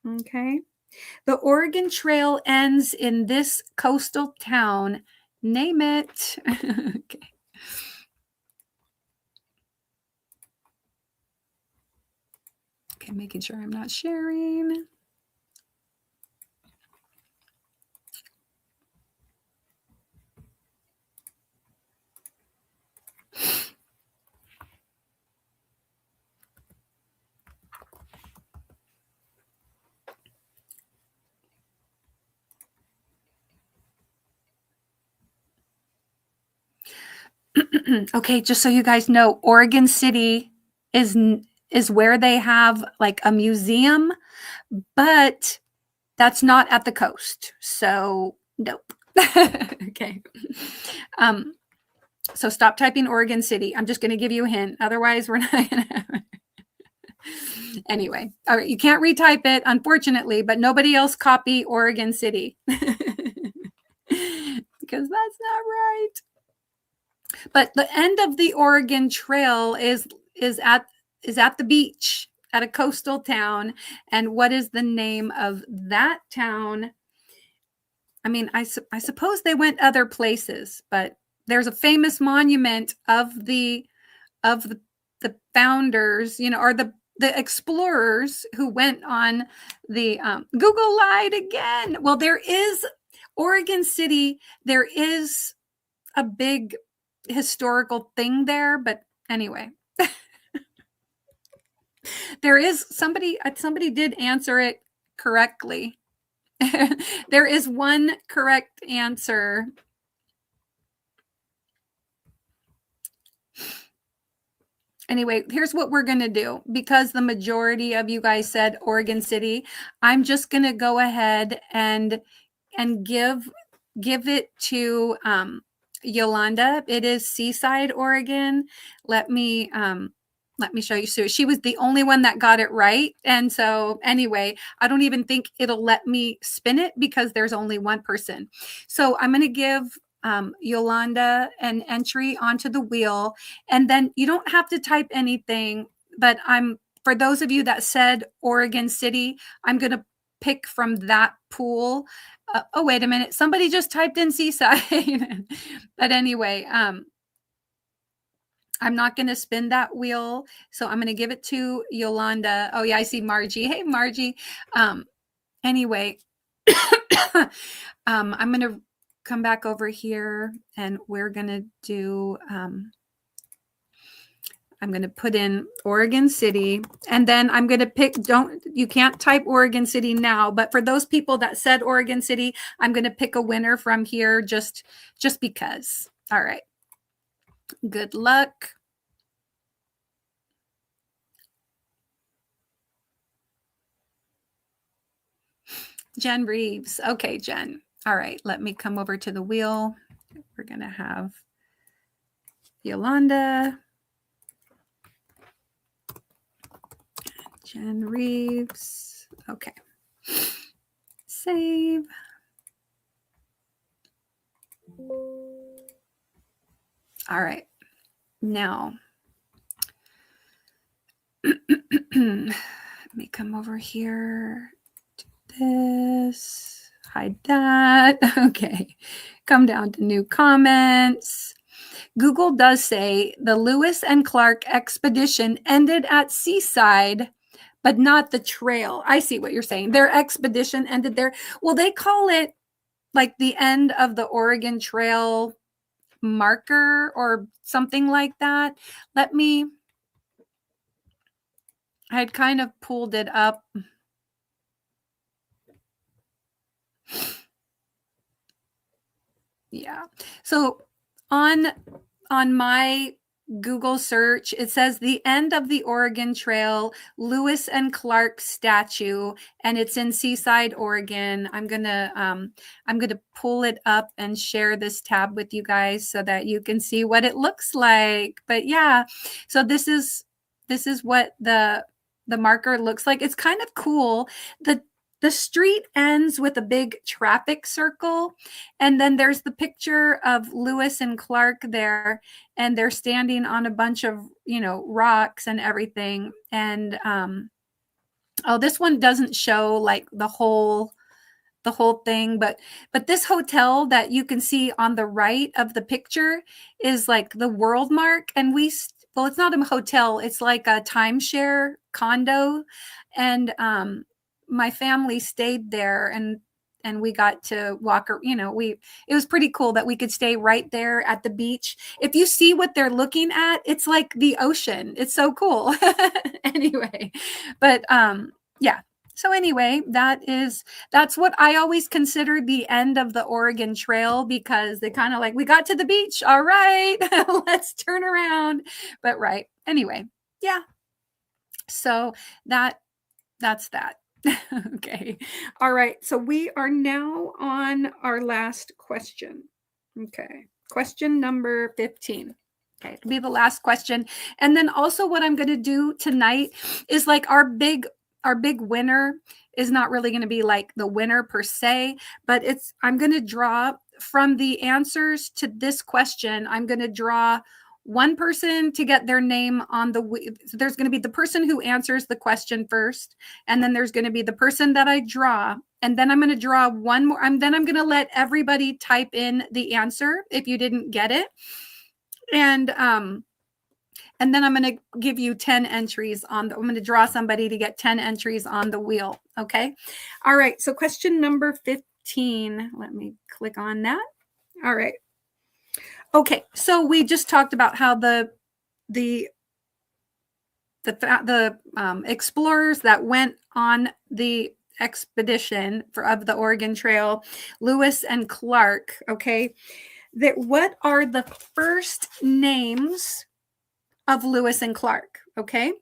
Okay. The Oregon Trail ends in this coastal town. Name it. Okay. Okay, making sure I'm not sharing. Okay, just so you guys know, Oregon City is where they have like a museum, but that's not at the coast. So nope. Okay. So stop typing Oregon City. I'm just going to give you a hint. Otherwise, we're not going to. Anyway, all right. You can't retype it, unfortunately, but nobody else copy Oregon City because that's not right. But the end of the Oregon Trail is at the beach at a coastal town. And what is the name of that town? I mean, I suppose they went other places, but there's a famous monument of the founders, or the explorers who went on the Google lied again. Well, there is Oregon City. There is a big historical thing there, but anyway. There is somebody did answer it correctly. There is one correct answer. Anyway, here's what we're going to do. Because the majority of you guys said Oregon City, I'm just going to go ahead and give it to Yolanda. It is Seaside, Oregon. Let me show you. So she was the only one that got it right. And so anyway, I don't even think it'll let me spin it because there's only one person. So I'm going to give Yolanda an entry onto the wheel, and then you don't have to type anything, but I'm for those of you that said Oregon City, I'm going to pick from that pool. Oh, wait a minute. Somebody just typed in Seaside. But anyway, I'm not going to spin that wheel. So I'm going to give it to Yolanda. Oh, yeah, I see Margie. Hey, Margie. Anyway, I'm going to come back over here and we're going to do, I'm going to put in Oregon City, and then I'm going to pick, you can't type Oregon City now, but for those people that said Oregon City, I'm going to pick a winner from here just because. All right. Good luck. Jen Reeves. Okay, Jen. All right. Let me come over to the wheel. We're going to have Yolanda. Jen Reeves. Okay. Save. All right. Now, let me come over here. Do this. Hide that. Okay. Come down to new comments. Google does say the Lewis and Clark expedition ended at Seaside, but not the trail. I see what you're saying. Their expedition ended there. Well, they call it like the end of the Oregon Trail marker or something like that. I had kind of pulled it up. Yeah. So on my Google search, it says the end of the Oregon Trail, Lewis and Clark statue, and it's in Seaside, Oregon. I'm gonna pull it up and share this tab with you guys so that you can see what it looks like. But yeah, so this is what the marker looks like. It's kind of cool. The street ends with a big traffic circle, and then there's the picture of Lewis and Clark there, and they're standing on a bunch of, rocks and everything. And this one doesn't show like the whole thing, but this hotel that you can see on the right of the picture is like the World Mark, and it's not a hotel, it's like a timeshare condo, and my family stayed there, and we got to walk, it was pretty cool that we could stay right there at the beach. If you see what they're looking at, it's like the ocean. It's so cool. Anyway, but yeah. So anyway, that's what I always consider the end of the Oregon Trail, because they kind of like, we got to the beach. All right, let's turn around. But right. Anyway, yeah. So that's that. Okay. All right. So we are now on our last question. Okay. Question number 15. Okay. It'll be the last question. And then also what I'm going to do tonight is like our big winner is not really going to be like the winner per se, but I'm going to draw from the answers to this question. I'm going to draw one person to get their name on there's going to be the person who answers the question first, and then there's going to be the person that I draw, and then I'm going to draw one more. Then I'm going to let everybody type in the answer if you didn't get it, and then I'm going to give you 10 entries I'm going to draw somebody to get 10 entries on the wheel. Okay. All right. So question number 15. Let me click on that. All right. Okay, so we just talked about how the explorers that went on the expedition of the Oregon Trail, Lewis and Clark. Okay, what are the first names of Lewis and Clark? Okay,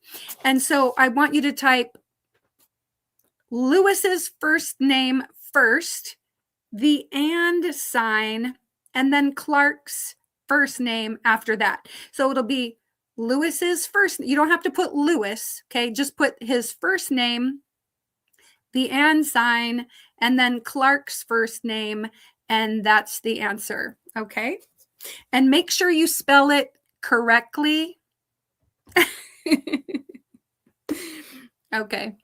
and so I want you to type Lewis's first name first, the and sign, and then Clark's first name after that. So it'll be Lewis's first. You don't have to put Lewis, okay? Just put his first name, the and sign, and then Clark's first name, and that's the answer, okay? And make sure you spell it correctly. Okay.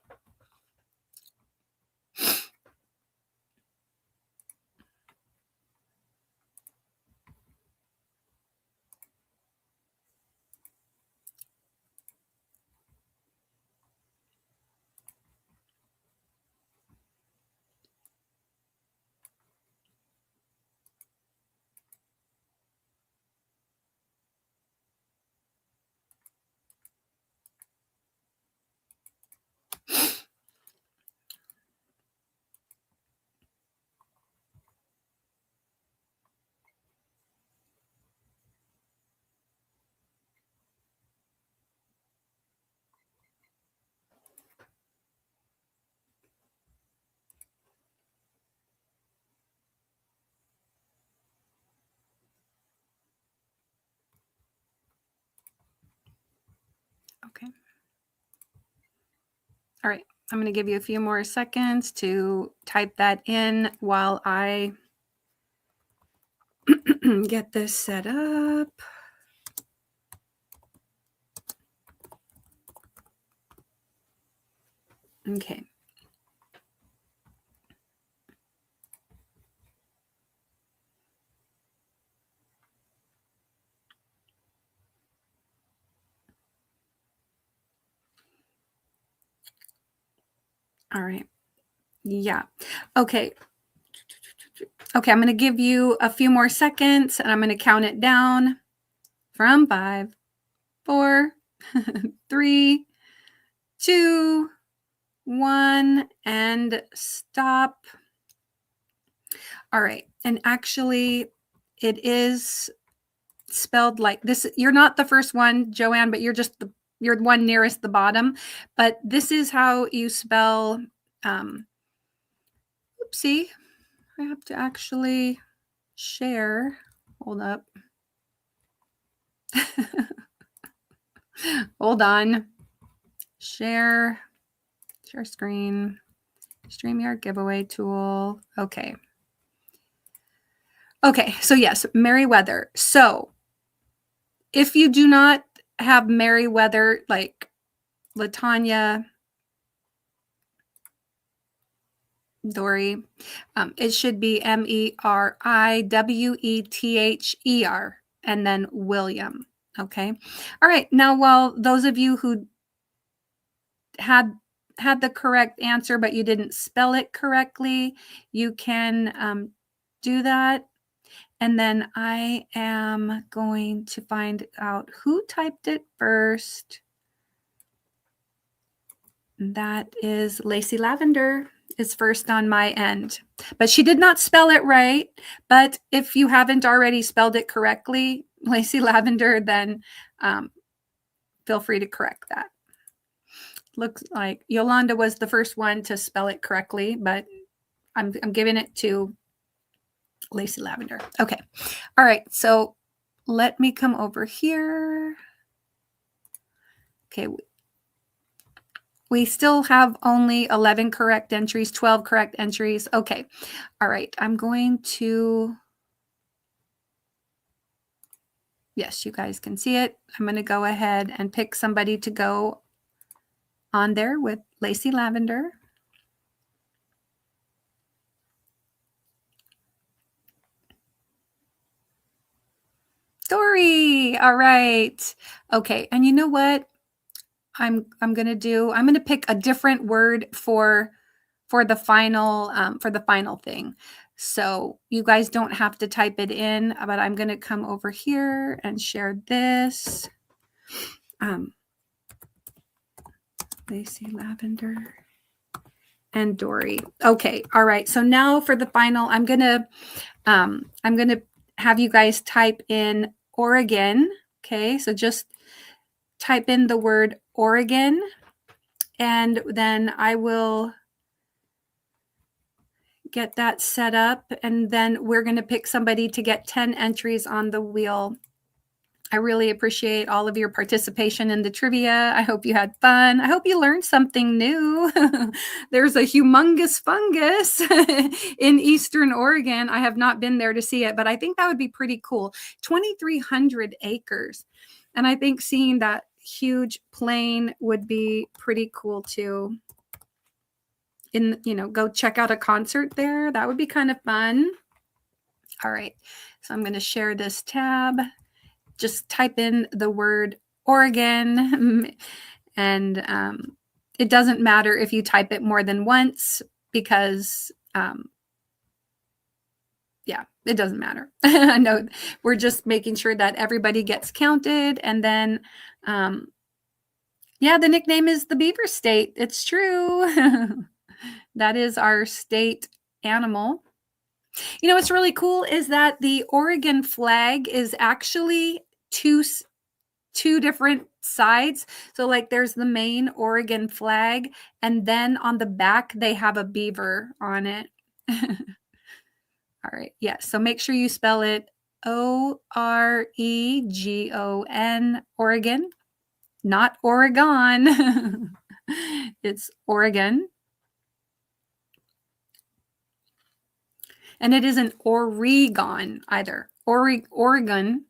Okay. All right. I'm going to give you a few more seconds to type that in while I get this set up. Okay. All right. Yeah. Okay. Okay. I'm going to give you a few more seconds and I'm going to count it down from 5, 4, 3, 2, 1, and stop. All right. And actually, it is spelled like this. You're not the first one, Joanne, but you're the one nearest the bottom. But this is how you spell. Oopsie. I have to actually share. Hold up. Hold on. Share screen. StreamYard giveaway tool. Okay. Okay. So yes, Merriweather. So if you do not have Merriweather, like Latanya, Dory, it should be Meriwether and then William. Okay. All right. Now, while those of you who had the correct answer, but you didn't spell it correctly, you can do that. And then I am going to find out who typed it first. That is Lacey Lavender is first on my end, but she did not spell it right. But if you haven't already spelled it correctly, Lacey Lavender, then feel free to correct that. Looks like Yolanda was the first one to spell it correctly, but I'm giving it to Lacey Lavender. Okay. All right. So let me come over here. Okay. We still have only 11 correct entries, 12 correct entries. Okay. All right. I'm going to, yes, you guys can see it. I'm going to go ahead and pick somebody to go on there with Lacey Lavender. Dory. All right. Okay. And you know what I'm going to pick a different word for the final thing. So you guys don't have to type it in, but I'm going to come over here and share this. Lacey Lavender and Dory. Okay. All right. So now for the final, I'm going to have you guys type in Oregon. Okay. So just type in the word Oregon and then I will get that set up and then we're going to pick somebody to get 10 entries on the wheel. I really appreciate all of your participation in the trivia. I hope you had fun. I hope you learned something new. There's a humongous fungus in Eastern Oregon. I have not been there to see it, but I think that would be pretty cool. 2,300 acres. And I think seeing that huge plain would be pretty cool too. Go check out a concert there. That would be kind of fun. All right, so I'm going to share this tab. Just type in the word Oregon, and it doesn't matter if you type it more than once because, yeah, it doesn't matter. I know we're just making sure that everybody gets counted, and then, yeah, the nickname is the Beaver State. It's true. That is our state animal. You know what's really cool is that the Oregon flag is actually two different sides. So like there's the main Oregon flag, and then on the back they have a beaver on it. All right. Yes. So make sure you spell it Oregon, Oregon, not Oregon. It's Oregon. And it isn't Oregon either. Oregon.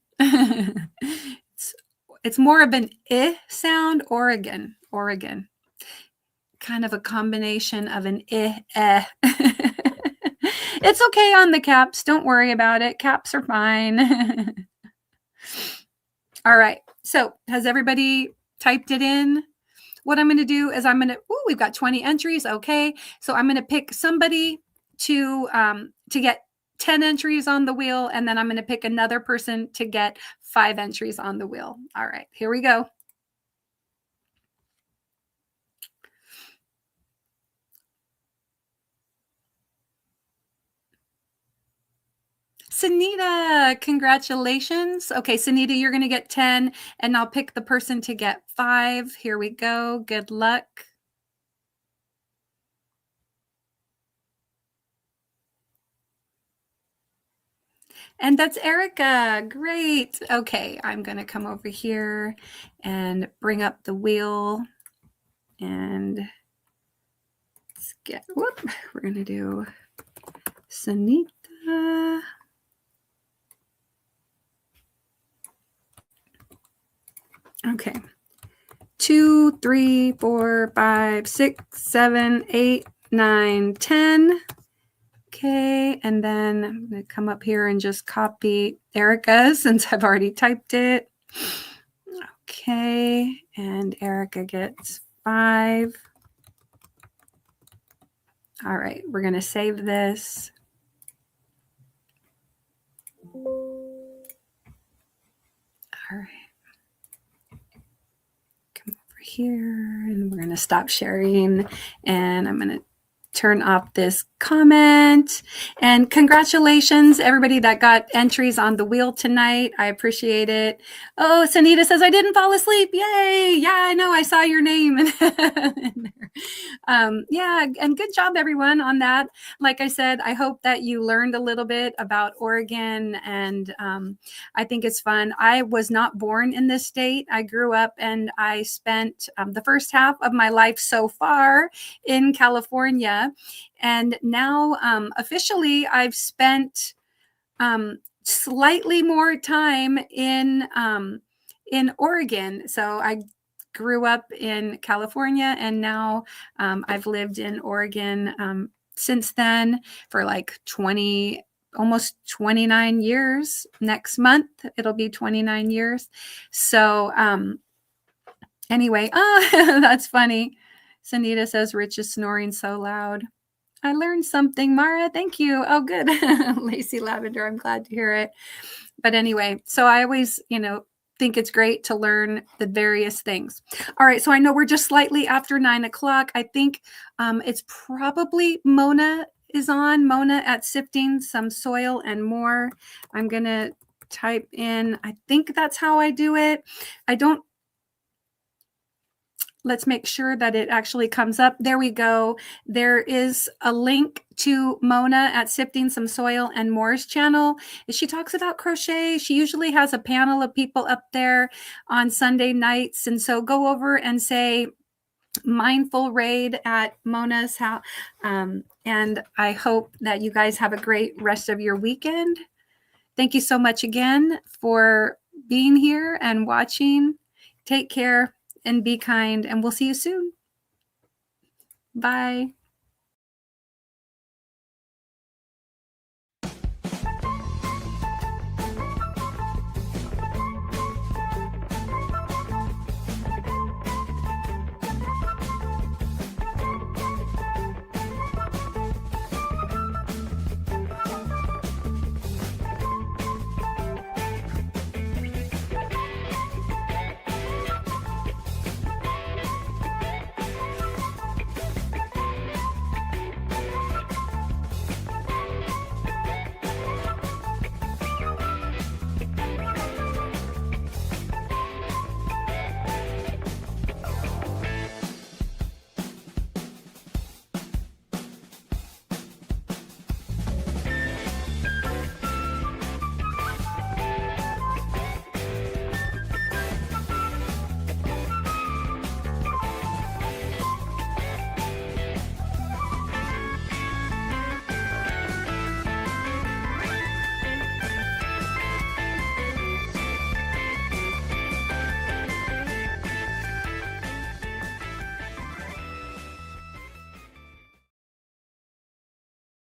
It's more of an I sound. Oregon. Kind of a combination of an I. It's okay on the caps. Don't worry about it. Caps are fine. All right. So has everybody typed it in? What I'm going to do is we've got 20 entries. Okay. So I'm going to pick somebody to get 10 entries on the wheel, and then I'm going to pick another person to get 5 entries on the wheel. All right, here we go. Sunita, congratulations. Okay, Sunita, you're going to get 10, and I'll pick the person to get 5. Here we go. Good luck. And that's Erica. Great. Okay, I'm going to come over here and bring up the wheel. And we're going to do Sunita. Okay. 2, 3, 4, 5, 6, 7, 8, 9, 10. Okay, and then I'm going to come up here and just copy Erica's since I've already typed it. Okay, and Erica gets 5. All right, we're going to save this. All right. Come over here, and we're going to stop sharing, and I'm going to turn off this comment. And congratulations, everybody that got entries on the wheel tonight. I appreciate it. Oh, Sanita says, I didn't fall asleep. Yay. Yeah, I know. I saw your name in there. Yeah, and good job, everyone, on that. Like I said, I hope that you learned a little bit about Oregon, and I think it's fun. I was not born in this state. I grew up and I spent the first half of my life so far in California. And now officially I've spent slightly more time in Oregon. So I grew up in California, and now I've lived in Oregon since then for like almost 29 years. Next month it'll be 29 years. So anyway, that's funny. Sanita says, Rich is snoring so loud. I learned something, Mara. Thank you. Oh, good. Lacey Lavender, I'm glad to hear it. But anyway, so I always, think it's great to learn the various things. All right. So I know we're just slightly after 9 o'clock. I think it's probably Mona is on. Mona at Sifting Some Soil and More. I'm going to type in, I think that's how I do it. Let's make sure that it actually comes up. There we go. There is a link to Mona at Sifting Some Soil and More's channel. She talks about crochet. She usually has a panel of people up there on Sunday nights. And so go over and say mindful raid at Mona's house. And I hope that you guys have a great rest of your weekend. Thank you so much again for being here and watching. Take care and be kind, and we'll see you soon. Bye.